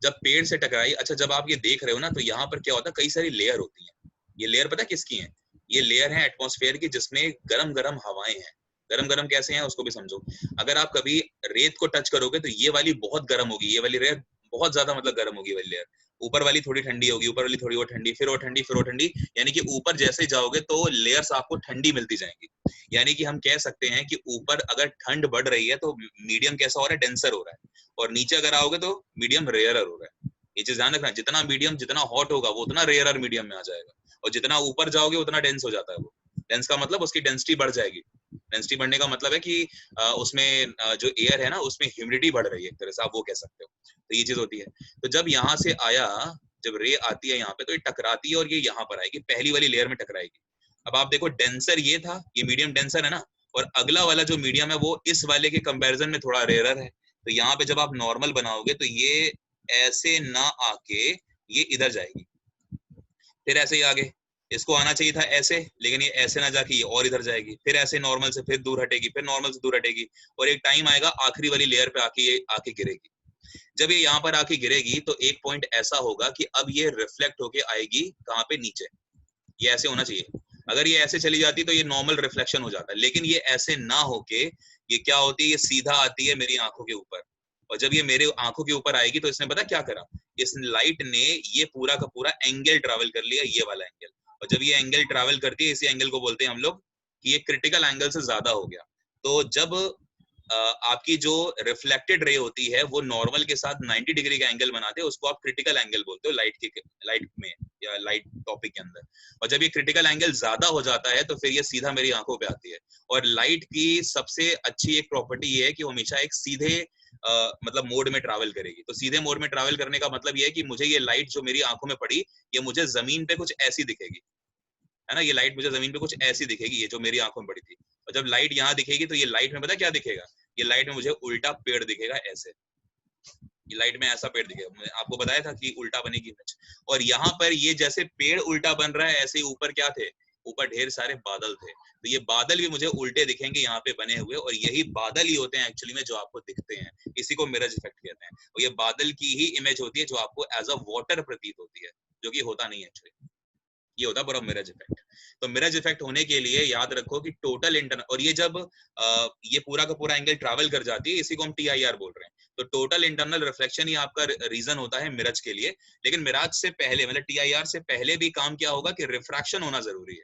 जब पेड़ से टकराई, अच्छा जब आप ये देख रहे हो ना, तो यहाँ पर क्या होता है, कई सारी लेयर होती हैं। ये लेयर पता है किसकी है? ये लेयर है एटमॉस्फेयर की, जिसमें गरम गरम हवाएं हैं। गरम गरम कैसे हैं उसको भी समझो। अगर आप कभी रेत को टच करोगे तो ये वाली बहुत गर्म होगी, ये वाली लेयर बहुत ज्यादा मतलब गर्म होगी वाली लेयर। ऊपर वाली थोड़ी ठंडी होगी, ऊपर वाली थोड़ी और ठंडी, फिर और ठंडी, फिर और ठंडी, यानी कि ऊपर जैसे जाओगे तो लेयर्स आपको ठंडी मिलती जाएंगी। यानी कि हम कह सकते हैं कि ऊपर अगर ठंड बढ़ रही है तो मीडियम कैसा हो रहा है, डेंसर हो रहा है, और नीचे अगर आओगे तो मीडियम रेयरर हो रहा है। ये चीज ध्यान रखना, जितना मीडियम, जितना हॉट होगा वो उतना रेयरर मीडियम में आ जाएगा, और जितना ऊपर जाओगे उतना डेंस हो जाता है वो। डेंस का मतलब उसकी डेंसिटी बढ़ जाएगी। डेंसिटी बढ़ने का मतलब है कि उसमें जो एयर है ना, उसमें ह्यूमिडिटी बढ़ रही है, एक तरह से आप वो कह सकते हो। तो ये चीज होती है। तो जब यहाँ से आया, जब रे आती है यहाँ पे, तो ये टकराती है और ये यहाँ पर आएगी, पहली वाली लेयर में टकराएगी। अब आप देखो डेंसर ये था, ये मीडियम डेंसर है ना, और अगला वाला जो मीडियम है वो इस वाले के कंपैरिजन में थोड़ा रेयरर है। तो यहाँ पे जब आप नॉर्मल बनाओगे तो ये ऐसे ना आके ये इधर जाएगी, फिर ऐसे ही आगे, इसको आना चाहिए था ऐसे, लेकिन ये ऐसे ना जाके ये और इधर जाएगी, फिर ऐसे नॉर्मल से फिर दूर हटेगी, फिर नॉर्मल से दूर हटेगी, और एक टाइम आएगा आखिरी वाली लेयर पे आके ये आके गिरेगी। जब ये यहाँ पर आके गिरेगी तो एक पॉइंट ऐसा होगा कि अब ये रिफ्लेक्ट होके आएगी कहाँ पे, नीचे। ये ऐसे होना चाहिए, अगर ये ऐसे चली जाती तो ये नॉर्मल रिफ्लेक्शन हो जाता है, लेकिन ये ऐसे ना होके ये क्या होती है, ये सीधा आती है मेरी आंखों के ऊपर। और जब ये मेरे आंखों के ऊपर आएगी तो इसने पता क्या करा, इस लाइट ने ये पूरा का पूरा एंगल ट्रैवल कर लिया, ये वाला एंगल, और जब ये एंगल ट्रैवल करती है, इसी एंगल को बोलते हैं हम लोग कि ये क्रिटिकल एंगल से ज्यादा हो गया। तो जब आपकी जो रिफ्लेक्टेड रे होती है वो नॉर्मल के साथ 90 डिग्री का एंगल बनाते हैं, उसको आप क्रिटिकल एंगल बोलते हो लाइट में या लाइट टॉपिक के अंदर। और जब ये क्रिटिकल एंगल ज्यादा हो जाता है तो फिर ये सीधा मेरी आंखों पे आती है। और लाइट की सबसे अच्छी एक प्रॉपर्टी ये है कि वो हमेशा एक सीधे मतलब मोड में ट्रैवल करेगी। तो सीधे मोड में ट्रैवल करने का मतलब ये है कि मुझे ये लाइट जो मेरी आंखों में पड़ी, ये मुझे जमीन पे कुछ ऐसी दिखेगी, है ना, ये लाइट मुझे जमीन पे कुछ ऐसी दिखेगी, ये जो मेरी आंखों में पड़ी थी। और जब लाइट यहाँ दिखेगी तो ये लाइट में पता क्या दिखेगा, ये लाइट में मुझे उल्टा पेड़ दिखेगा ऐसे, ये लाइट में ऐसा पेड़ दिखेगा। मैंने आपको बताया था कि उल्टा बनेगी इमेज। और यहाँ पर ये जैसे पेड़ उल्टा बन रहा है, ऐसे ही ऊपर क्या थे, ऊपर ढेर सारे बादल थे। तो ये बादल भी मुझे उल्टे दिखेंगे यहाँ पे बने हुए, और यही बादल ही होते हैं एक्चुअली में जो आपको दिखते हैं। इसी को मिरर इफेक्ट कहते हैं। और ये बादल की ही इमेज होती है जो आपको एज अ वाटर प्रतीत होती है, जो कि होता नहीं है एक्चुअली, ये होता है पूरा मिरर इफेक्ट। तो मिरर इफेक्ट होने के लिए याद रखो कि टोटल इंटरनल, और ये जब ये पूरा का पूरा एंगल ट्रैवल कर जाती है, इसी को हम TIR बोल रहे हैं। तो टोटल इंटरनल रिफ्लेक्शन ही आपका रीजन होता है मिरज के लिए। लेकिन मिराज से पहले मतलब TIR से पहले भी काम क्या होगा कि रिफ्रैक्शन होना जरूरी है,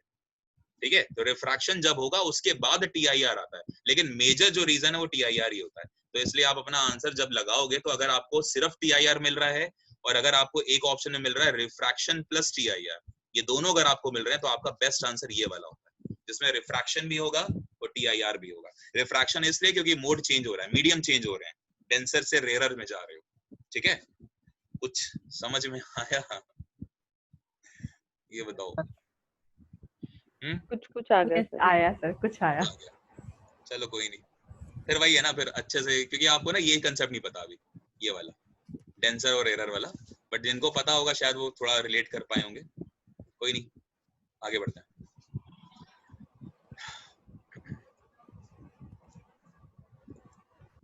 ठीक है। तो रिफ्रैक्शन जब होगा उसके बाद TIR आता है, लेकिन मेजर जो रीजन है वो TIR ही होता है। तो इसलिए आप अपना आंसर जब लगाओगे तो अगर आपको सिर्फ TIR मिल रहा है और अगर आपको एक ऑप्शन में मिल रहा है रिफ्रैक्शन प्लस TIR, ये दोनों अगर आपको मिल रहे हैं तो आपका बेस्ट आंसर ये वाला होता है, जिसमें रिफ्रैक्शन भी होगा और TIR भी होगा। रिफ्रैक्शन इसलिए क्योंकि मोड चेंज हो रहा है, मीडियम चेंज हो रहे हैं, डेंसर से रेयरर में जा रहे हो, ठीक है। कुछ समझ में आया? ये बताओ। कुछ आ गया Yes, सर। आया सर, कुछ आया। चलो कोई नहीं, फिर वही है ना, फिर अच्छे से, क्योंकि आपको ना ये कंसेप्ट नहीं पता अभी, ये वाला डेंसर और एरर वाला, बट जिनको पता होगा शायद वो थोड़ा रिलेट कर पाए होंगे। कोई नहीं, आगे बढ़ते हैं।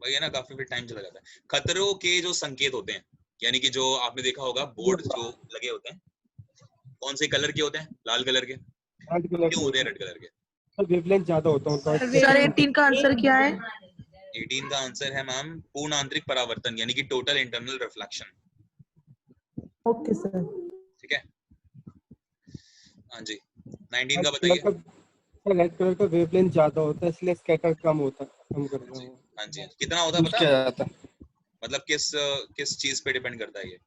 वही है ना, काफी फिर टाइम चला जाता है। खतरों के जो संकेत होते हैं, यानी कि जो आपने देखा होगा बोर्ड जो लगे होते हैं, कौन से कलर के होते हैं? लाल कलर के। रेड कलर क्यों होते हैं रेड कलर के? का वेवलेंथ ज्यादा होता है उनका। सर 18 का आंसर क्या है? 18 का आंसर है मैम पूर्ण आंतरिक परावर्तन, यानी कि total internal reflection. Okay sir. ठीक है, हाँ जी। 19 का बताइए। रेड कलर का वेवलेंथ ज्यादा होता है इसलिए स्कैटर कम होता है, कम कर रहा हूँ। हाँ जी, कितना होता है पता है? मतलब किस चीज पे डिपेंड करता है ये?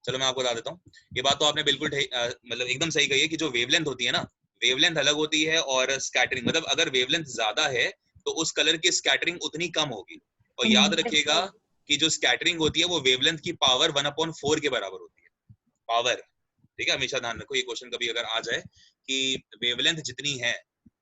चलो मैं आपको बता देता हूँ। ये बात तो आपने बिल्कुल मतलब एकदम सही कही है कि जो वेवलेंथ होती है ना, वेवलेंथ अलग होती है और स्कैटरिंग, मतलब अगर वेवलेंथ ज्यादा है तो उस कलर की स्कैटरिंग उतनी कम होगी। और याद रखिएगा कि जो स्कैटरिंग होती है वो वेवलेंथ की पावर 1/4 के बराबर होती है, पावर। ठीक है, हमेशा ध्यान रखो, ये क्वेश्चन कभी अगर आ जाए कि वेवलेंथ जितनी है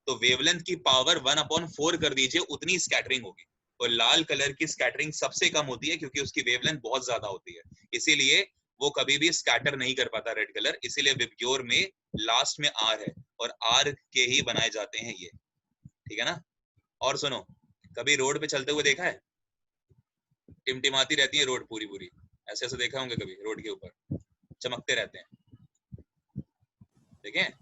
तो वेवलेंथ की पावर 1/4 कर दीजिए, उतनी स्कैटरिंग होगी। और लाल कलर की स्कैटरिंग सबसे कम होती है क्योंकि उसकी वेवलेंथ बहुत ज्यादा होती है, इसीलिए वो कभी भी स्कैटर नहीं कर पाता रेड कलर। इसीलिए विबग्योर में लास्ट में आर है और आर के ही बनाए जाते हैं ये, ठीक है ना। और सुनो, कभी रोड पे चलते हुए देखा है? टिमटिमाती रहती है रोड पूरी पूरी, ऐसे ऐसे देखा होंगे कभी, रोड के ऊपर चमकते रहते हैं, देखें?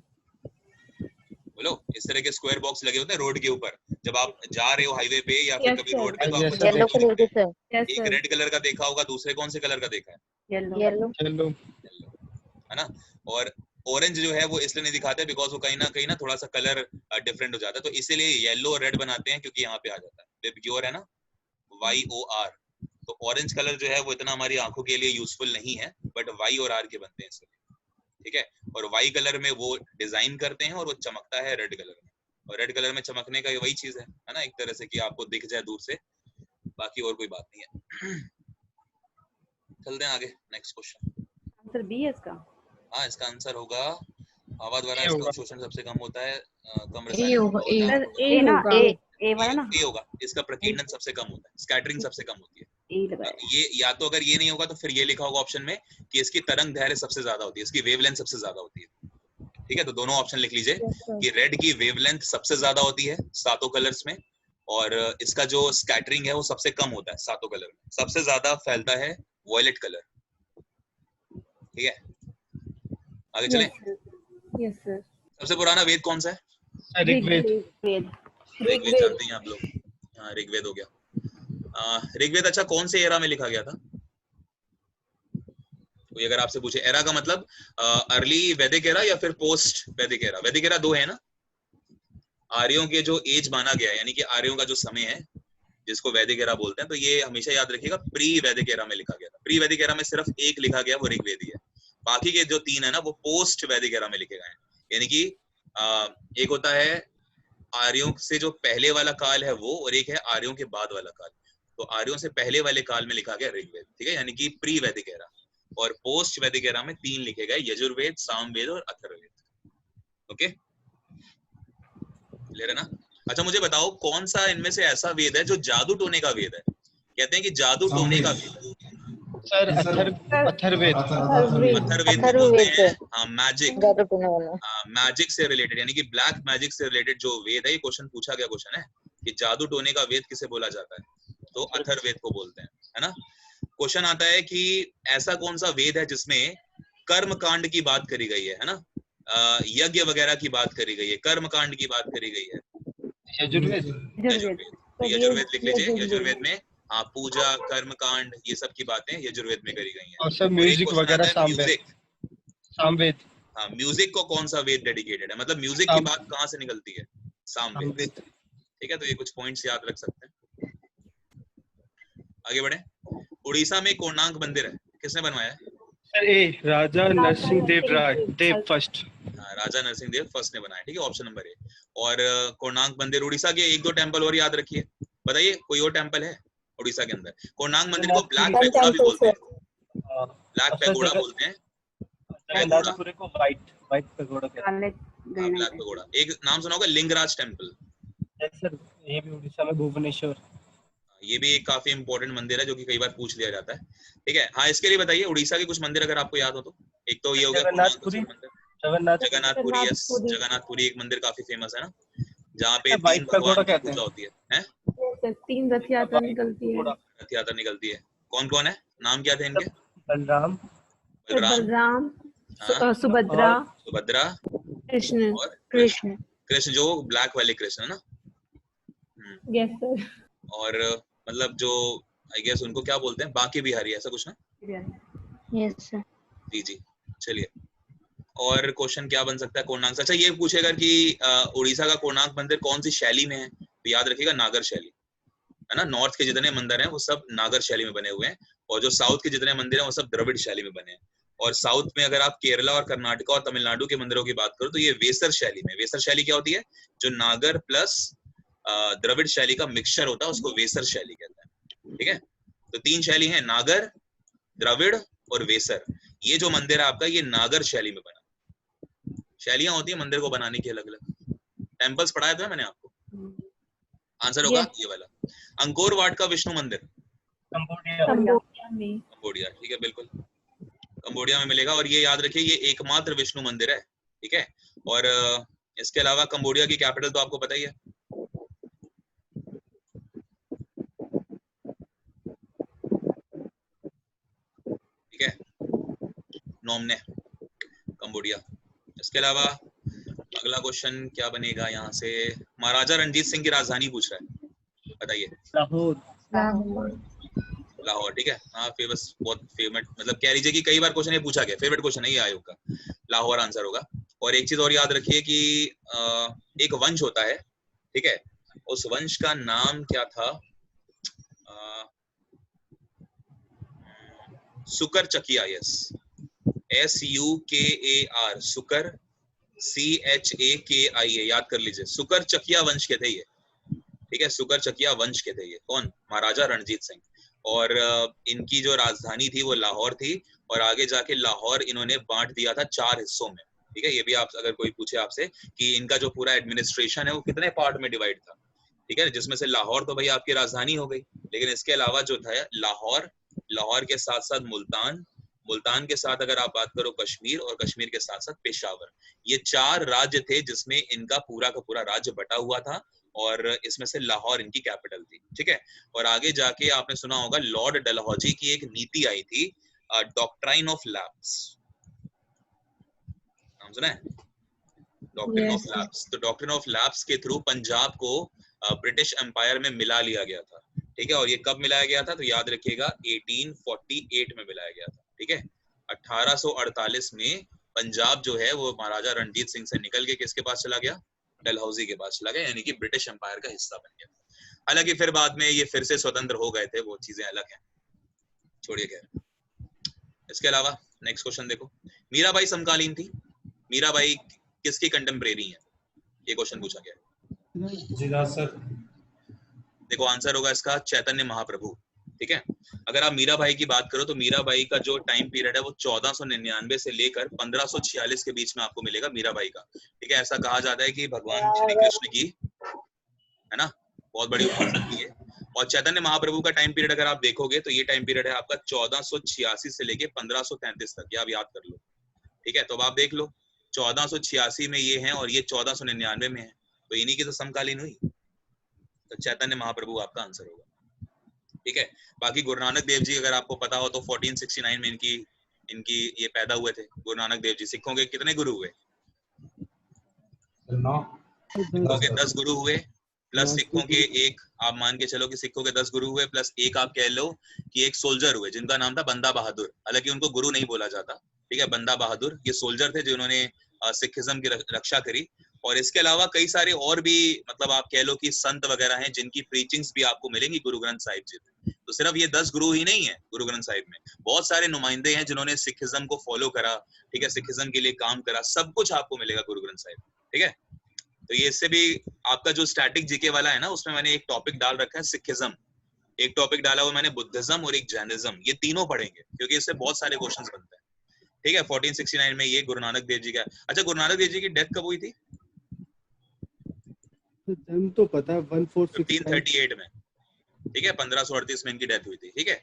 बोलो, इस तरह के स्क्वायर बॉक्स लगे होते हैं रोड के ऊपर, जब आप जा रहे हो हाईवे पे या फिर कभी रोड पे तो आपको येलो कलर के सर। एक रेड कलर का देखा होगा, दूसरे कौन से कलर का देखा है? येलो। है ना। और ऑरेंज जो है वो इसलिए नहीं दिखाते बिकॉज वो कहीं ना थोड़ा सा कलर डिफरेंट हो जाता है, तो इसीलिए येलो और रेड बनाते हैं क्योंकि यहाँ पे आ जाता है विबग्योर, है ना, YOR। तो ऑरेंज कलर जो है वो इतना हमारी आंखों के लिए यूजफुल नहीं है, बट Y और R के बनते हैं इसलिए, ठीक है। और वाई कलर में वो डिजाइन करते हैं और वो चमकता है रेड कलर में, और रेड कलर में चमकने का वही चीज है ना, एक तरह से कि आपको दिख जाए दूर से, बाकी और कोई बात नहीं है। चलते हैं आगे, नेक्स्ट क्वेश्चन। आंसर बी है इसका। हाँ, इसका आंसर होगा हवा द्वारा इसका अवशोषण सबसे कम होता है, कम ए रसायन होगा, ए। सर ए ना, ए वाला ना, ए होगा, इसका प्रकीर्णन सबसे कम होता है, स्कैटरिंग सबसे कम होती है। ए लगाया। ये या तो अगर ये नहीं होगा तो फिर ये लिखा होगा ऑप्शन में कि इसकी तरंग दैर्घ्य सबसे ज्यादा होती है, इसकी वेवलेंथ सबसे ज्यादा होती है, ठीक है। तो दोनों ऑप्शन लिख लीजिए कि रेड की वेवलेंथ सबसे ज्यादा होती है सातों कलर्स में, और इसका जो स्कैटरिंग है वो सबसे कम होता है सातों कलर में, सबसे ज्यादा फैलता है वॉयलेट कलर, ठीक है। आगे चलें। Yes sir. सबसे पुराना वेद कौन सा है? ऋग्वेद। ऋग्वेद जानते हैं आप लोग? हाँ, ऋग्वेद हो गया। ऋग्वेद अच्छा कौन से एरा में लिखा गया था? कोई अगर आपसे पूछे एरा का मतलब अर्ली वैदिक एरा या फिर पोस्ट वैदिक एरा, वैदिक एरा दो है ना, आर्यों के जो एज माना गया है, यानी कि आर्यों का जो समय है जिसको वैदिक एरा बोलते हैं, तो ये हमेशा याद रखिएगा प्री वैदिक एरा में लिखा गया था। प्री वैदिक एरा में सिर्फ एक लिखा गया, वो ऋग्वेद ही है, बाकी के जो 3 है ना वो पोस्ट वैदिक एरा में लिखे गए हैं। यानी कि एक होता है आर्यों से जो पहले वाला काल है वो, और एक है आर्यों के बाद वाला काल। तो आर्यों से पहले वाले काल में लिखा गया ऋग्वेद, ठीक है, यानी कि प्री वैदिक एरा। और पोस्ट वैदिक एरा में 3 लिखे गए, यजुर्वेद, सामवेद और अथर्ववेद। ओके, क्लियर है ना? अच्छा मुझे बताओ कौन सा इनमें से ऐसा वेद है जो जादू टोने का वेद है? कहते हैं कि जादू टोने का वेद सर अथर्ववेद अथर्ववेद को बोलते हैं। हाँ, मैजिक, जादू टोने वाला। मैजिक से रिलेटेड, यानी कि ब्लैक मैजिक से रिलेटेड जो वेद है, ये क्वेश्चन पूछा गया क्वेश्चन है कि जादू टोने का वेद किसे बोला जाता है, तो अथर्ववेद को बोलते हैं, है ना? क्वेश्चन आता है कि ऐसा कौन सा वेद है जिसमें कर्म कांड की बात करी गई है ना, यज्ञ वगैरह की बात करी गई है, कर्म कांड की बात करी गई है? यजुर्वेद। तो यजुर्वेद लिख लीजिए। यजुर्वेद में हाँ पूजा, कर्म कांड, ये सब की बातें यजुर्वेद में करी गई हैं। और सब म्यूजिक वगैरह सामवेद। हाँ, म्यूजिक को कौन सा वेद डेडिकेटेड है, मतलब म्यूजिक की बात कहाँ से निकलती है? सामवेद। ठीक है, तो ये कुछ पॉइंट्स याद रख सकते हैं। आगे बढ़े। उड़ीसा में कोणार्क मंदिर है, किसने बनवाया है? सर ए राजा नरसिंह देव फर्स्ट। हाँ, राजा नरसिंह देव फर्स्ट ने बनाया, ठीक है, ऑप्शन नंबर ए। और कोणार्क मंदिर, उड़ीसा के 1-2 टेम्पल और याद रखिए। बताइए कोई और टेम्पल है उड़ीसा के अंदर? कोणार्क मंदिर को ब्लैक पैगोडा भी बोलते हैं, ब्लैक पैगोडा बोलते हैं। जगन्नाथपुरी को व्हाइट पैगोडा कहते हैं। Black pagoda. एक नाम सुना होगा लिंगराज टेम्पल। सर ये भी उड़ीसा में भुवनेश्वर। ये भी एक काफी इंपॉर्टेंट मंदिर है जो कि कई बार पूछ लिया जाता है, ठीक है। हाँ, इसके लिए बताइए उड़ीसा के कुछ मंदिर अगर आपको याद हो तो। एक तो ये हो गया जगन्नाथपुरी। जगन्नाथपुरी, यस, जगन्नाथपुरी एक मंदिर काफी फेमस है ना, जहाँ पे 3 भगवान की पूजा होती है। 3 रथ यात्रा निकलती है। रथ यात्रा निकलती है। कौन कौन है, नाम क्या थे इनके? बलराम, सुभद्रा, कृष्ण और कृष्ण जो ब्लैक वाले कृष्ण है ना। Yes sir. और मतलब जो आई गेस उनको क्या बोलते हैं, बांके बिहारी, ऐसा कुछ ना? Yes sir. जी, चलिए। और क्वेश्चन क्या बन सकता है कोणार्क से? अच्छा ये पूछेगा कि उड़ीसा का कोणार्क मंदिर कौन सी शैली में है, तो याद रखिएगा नागर शैली, है ना। नॉर्थ के जितने मंदिर हैं वो सब नागर शैली में बने हुए हैं, और जो साउथ के जितने मंदिर हैं वो सब द्रविड़ शैली में बने हैं। और साउथ में अगर आप केरला और कर्नाटक और तमिलनाडु के मंदिरों की बात करो तो ये वेसर शैली में। वेसर शैली क्या होती है? जो नागर प्लस द्रविड़ शैली का मिक्सचर होता है उसको वेसर शैली कहते हैं, ठीक है। तो 3 शैली हैं, नागर, द्रविड़ और वेसर। ये जो मंदिर है आपका ये नागर शैली में बना। शैलियां होती है मंदिर को बनाने की अलग अलग। टेम्पल्स पढ़ाया था मैंने आपको, आंसर होगा ये वाला। अंकोर वाट का विष्णु मंदिर कंबोडिया, ठीक है, बिल्कुल कंबोडिया में मिलेगा। और ये याद रखिए ये एकमात्र विष्णु मंदिर है, ठीक है। और इसके अलावा कंबोडिया की कैपिटल तो आपको पता ही है, ठीक है, नोमने, कंबोडिया। इसके अलावा अगला क्वेश्चन क्या बनेगा यहाँ से? महाराजा रणजीत सिंह की राजधानी पूछ रहा है, बताइए। लाहौर, ठीक है। हाँ, फेमस, बहुत फेमस, मतलब कह लीजिए कि कई बार क्वेश्चन ये पूछा गया, फेवरेट क्वेश्चन है ये आयोग का। लाहौर आंसर होगा। और एक चीज और याद रखिए कि एक वंश होता है, ठीक है, उस वंश का नाम क्या था? सुकर चकिया, यस, SUKAR, सुकर, CHAKIA, याद कर लीजिए। सुकर चकिया वंश के थे ये, ठीक है, सुकर चकिया वंश के थे ये। कौन? महाराजा रणजीत सिंह। और इनकी जो राजधानी थी वो लाहौर थी, और आगे जाके लाहौर इन्होंने बांट दिया था 4 हिस्सों में, ठीक है। ये भी आप अगर कोई पूछे आपसे कि इनका जो पूरा एडमिनिस्ट्रेशन है वो कितने पार्ट में डिवाइड था, ठीक है, जिसमें से लाहौर तो भाई आपकी राजधानी हो गई, लेकिन इसके अलावा जो था लाहौर, लाहौर के साथ साथ मुल्तान, मुल्तान के साथ अगर आप बात करो कश्मीर, और कश्मीर के साथ साथ पेशावर। ये 4 राज्य थे जिसमें इनका पूरा का पूरा राज्य बटा हुआ था, और इसमें से लाहौर इनकी कैपिटल थी, ठीक है। और आगे जाके आपने सुना होगा लॉर्ड डलहौजी की एक नीति आई थी, डॉक्ट्राइन ऑफ लैप्स, नाम सुना है? Doctrine of lapse. तो डॉक्ट्रिन ऑफ लैप्स के थ्रू पंजाब को ब्रिटिश एम्पायर में मिला लिया गया था, ठीक है। और ये कब मिलाया गया था? तो याद रखिएगा 1848 में मिलाया गया था, ठीक है, 1848 में पंजाब जो है वो महाराजा रणजीत सिंह से निकल के किसके पास चला गया? डलहौजी के पास चला गया, यानी कि ब्रिटिश एम्पायर का हिस्सा बन गया। हालांकि फिर बाद में ये फिर से स्वतंत्र हो गए थे, वो चीजें अलग हैं, छोड़िए। खैर, इसके अलावा नेक्स्ट क्वेश्चन देखो, मीराबाई समकालीन थी, मीराबाई किसकी कंटेम्परेरी है? ये क्वेश्चन पूछा गया है। तुलसीदास सर। देखो आंसर होगा इसका चैतन्य महाप्रभु। ठीक है, अगर आप मीराबाई की बात करो तो मीराबाई का जो टाइम पीरियड है वो 1499 से लेकर 1546 के बीच में आपको मिलेगा मीराबाई का। ठीक है, ऐसा कहा जाता है कि भगवान श्री कृष्ण की, है ना, बहुत बड़ी उपासक की है। और चैतन्य महाप्रभु का टाइम पीरियड अगर आप देखोगे तो ये टाइम पीरियड है आपका 1486 से लेके 1533 तक, ये आप याद कर लो। ठीक है, तो अब आप देख लो 1486 में ये है और ये 1499 में है, तो इन्हीं की तो समकालीन हुई, तो चैतन्य महाप्रभु आपका आंसर होगा। ठीक है, बाकी गुरु नानक देव जी अगर आपको पता हो तो 1469 में इनकी ये पैदा हुए थे। गुरु नानक देव जी, सिखों के कितने गुरु हुए? 9। सिखों के 10 गुरु हुए, प्लस सिखों के एक, आप मान के चलो कि सिखों के 10 गुरु हुए, प्लस एक आप कह लो कि एक सोल्जर हुए जिनका नाम था बंदा बहादुर। हालांकि उनको गुरु नहीं बोला जाता, ठीक है, बंदा बहादुर ये सोल्जर थे जिन्होंने सिखिज्म की रक्षा करी। और इसके अलावा कई सारे और भी, मतलब आप कह लो कि संत वगैरह हैं जिनकी प्रीचिंग्स भी आपको मिलेंगी गुरु ग्रंथ साहिब जी में। तो सिर्फ ये 10 गुरु ही नहीं है गुरु ग्रंथ साहिब में, बहुत सारे नुमाइंदे हैं जिन्होंने सिखिज्म को फॉलो करा। ठीक है, सिखिज्म के लिए काम करा, सब कुछ आपको मिलेगा गुरु ग्रंथ साहिब। ठीक है, तो ये इससे भी आपका जो स्टैटिक जीके वाला है ना, उसमें मैंने एक टॉपिक डाल रखा है सिखिज्म, एक टॉपिक डाला हुआ मैंने बुद्धिज्म और एक जैनिज्म, ये तीनों पढ़ेंगे क्योंकि इससे बहुत सारे क्वेश्चंस बनते हैं। ठीक है, 1469 में ये गुरु नानक देव जी का। अच्छा, गुरु नानक देव जी की डेथ कब हुई थी? जन्म तो पता है 1538 में। ठीक है, 1538 में इनकी डेथ हुई थी। ठीक है,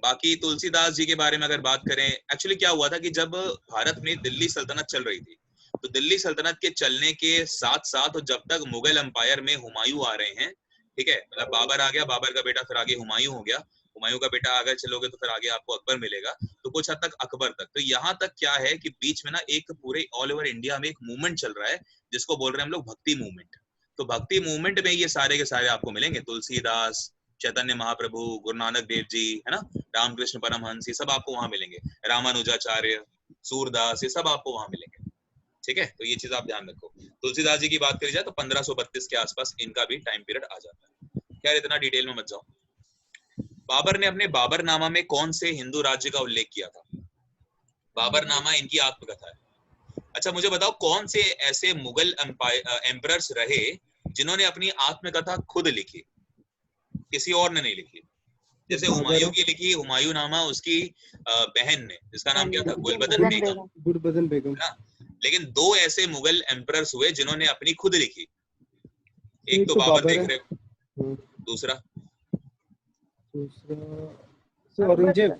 बाकी तुलसीदास जी के बारे में अगर बात करें, एक्चुअली क्या हुआ था कि जब भारत में दिल्ली सल्तनत चल रही थी, तो दिल्ली सल्तनत के चलने के साथ साथ और जब तक मुगल एम्पायर में हुमायूं आ रहे हैं, ठीक है, मतलब बाबर आ गया, बाबर का बेटा फिर आगे हुमायूं हो गया, हुमायूं का बेटा आगे चलोगे तो फिर आगे आपको अकबर मिलेगा, तो कुछ हद तक अकबर तक। तो यहाँ तक क्या है कि बीच में ना एक पूरे ऑल ओवर इंडिया में एक मूवमेंट चल रहा है जिसको बोल रहे हैं हम लोग भक्ति मूवमेंट। तो भक्ति मूवमेंट में ये सारे के सारे आपको मिलेंगे, तुलसीदास, चैतन्य महाप्रभु, गुरु नानक देव जी, है ना, रामकृष्ण परमहंस, ये सब आपको वहां मिलेंगे, रामानुजाचार्य, सूरदास, ये सब आपको वहां मिलेंगे। ठीक है, तो ये चीज आप ध्यान रखो। तुलसीदास जी की बात करी जाए तो 1532 के आसपास इनका भी टाइम पीरियड आ जाता है। खैर, इतना डिटेल में मत जाओ। बाबर ने अपने बाबरनामा में कौन से हिंदू राज्य का उल्लेख किया था? बाबरनामा इनकी आत्मकथा है। अच्छा, मुझे बताओ कौन से ऐसे मुगल एम्परर्स रहे जिन्होंने अपनी आत्मकथा खुद लिखी, किसी और ने नहीं लिखी? जैसे हुमायूं की लिखी हुमायूं नामा उसकी बहन ने, जिसका नाम क्या था? गुलबदन बेगम। गुलबदन बेगम। लेकिन 2 ऐसे मुगल एम्परर्स हुए जिन्होंने अपनी खुद लिखी, एक तो बाबर देख रहे हो, दूसरा औरंगजेब।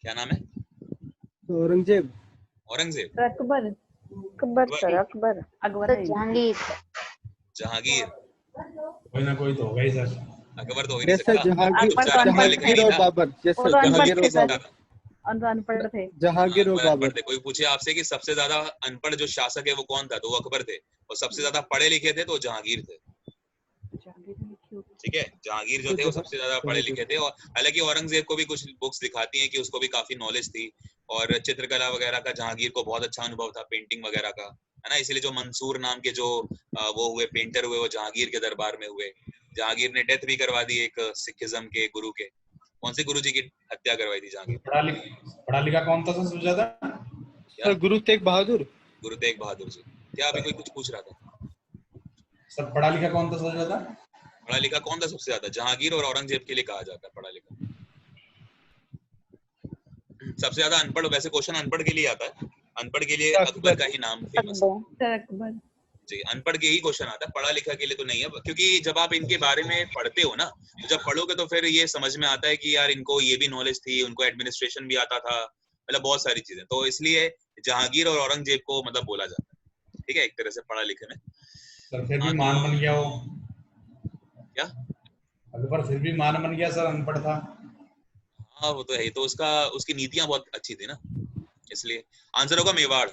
क्या नाम है? औरंगजेब। औरंगजेब, अकबर, अकबर सर, अकबर, जहांगीर। जहांगीर, कोई ना कोई तो होगा ही सर। अकबर तो हो ही नहीं जैसा सकता। जहांगीर और बाबर, जैसा जहांगीर और बाबर, अनपढ़ थे। जहांगीर और बाबर। कोई पूछे आपसे कि सबसे ज्यादा अनपढ़ जो शासक है वो कौन था, तो वो अकबर थे, और सबसे ज्यादा पढ़े लिखे थे तो जहांगीर थे। ठीक है, जहांगीर जो थे वो सबसे ज्यादा पढ़े लिखे थे। और हालांकि औरंगजेब को भी कुछ बुक्स दिखाती हैं कि उसको भी काफी नॉलेज थी, और चित्रकला वगैरह का जहांगीर को बहुत अच्छा अनुभव था, पेंटिंग वगैरह का, है ना। इसलिए जो मंसूर नाम के जो वो हुए पेंटर हुए, वो जहांगीर के दरबार में हुए। जहांगीर ने डेथ भी करवा दी एक सिखिज्म के गुरु के। कौन से गुरु जी की हत्या करवाई थी जहांगीर? पढ़ा लिखा कौन था सबसे ज्यादा? सर गुरु तेग बहादुर। गुरु तेग बहादुर जी। क्या अभी कोई कुछ पूछ रहा था? सर पढ़ा लिखा कौन था सबसे ज्यादा? पढ़ा लिखा कौन था सबसे ज्यादा? जहांगीर और औरंगजेब के लिए कहा जाता है पढ़ा लिखा। सबसे ज्यादा अनपढ़, वैसे क्वेश्चन अनपढ़ के लिए आता है, अनपढ़ के लिए अकबर का ही नाम फेमस है अकबर जी। अनपढ़ के ही क्वेश्चन आता है, पढ़ा लिखा के लिए तो नहीं है, क्योंकि जब आप इनके बारे में पढ़ते हो ना, तो जब पढ़ोगे तो फिर ये समझ में आता है कि यार इनको ये भी नॉलेज थी, उनको एडमिनिस्ट्रेशन भी आता था, मतलब बहुत सारी चीजें। तो इसलिए जहांगीर और औरंगजेब को मतलब बोला जाता है, ठीक है, एक तरह से पढ़ा लिखे में। सर फिर भी मान बन गया वो। क्या? अकबर फिर भी मान बन गया सर, अनपढ़ था। हाँ वो तो है, तो उसकी नीतियां बहुत अच्छी थी ना, इसलिए आंसर होगा मेवाड़।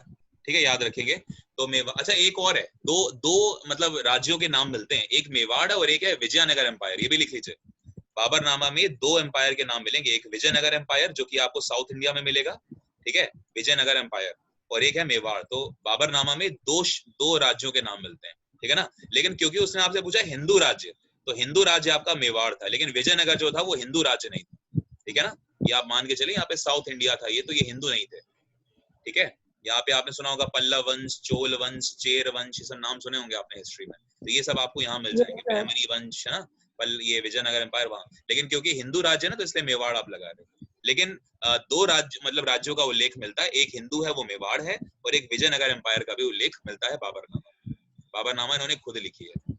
ठीक है, याद रखेंगे। तो मेवाड़। अच्छा, एक और है, दो मतलब राज्यों के नाम मिलते हैं, एक मेवाड़ है और एक है विजयनगर एम्पायर, ये भी लिख लीजिए। बाबरनामा में 2 एम्पायर के नाम मिलेंगे, एक विजयनगर एम्पायर जो कि आपको साउथ इंडिया में मिलेगा, ठीक है, विजयनगर एम्पायर, और एक है मेवाड़। तो बाबरनामा में दो राज्यों के नाम मिलते हैं, ठीक है ना। लेकिन क्योंकि उसने आपसे पूछा हिंदू राज्य, तो हिंदू राज्य आपका मेवाड़ था, लेकिन विजयनगर जो था वो हिंदू राज्य नहीं था, ठीक है ना। ये आप मान के चलिए यहाँ पे साउथ इंडिया था ये, तो ये हिंदू नहीं थे, ठीक है। यहाँ पे आपने सुना होगा पल्लव वंश, चोल वंश, चेर वंश, ये सब नाम सुने होंगे आपने हिस्ट्री में, तो ये सब आपको यहाँ मिल जाएंगे, बहमनी वंश है ना, ये विजयनगर एम्पायर वहां। लेकिन क्योंकि हिंदू राज्य है ना, तो इसलिए मेवाड़ आप लगा रहे हो। लेकिन 2 राज्य मतलब राज्यों का उल्लेख मिलता है, एक हिंदू है वो मेवाड़ है, और एक विजयनगर एम्पायर का भी उल्लेख मिलता है बाबरनामा। बाबरनामा इन्होंने खुद लिखी है।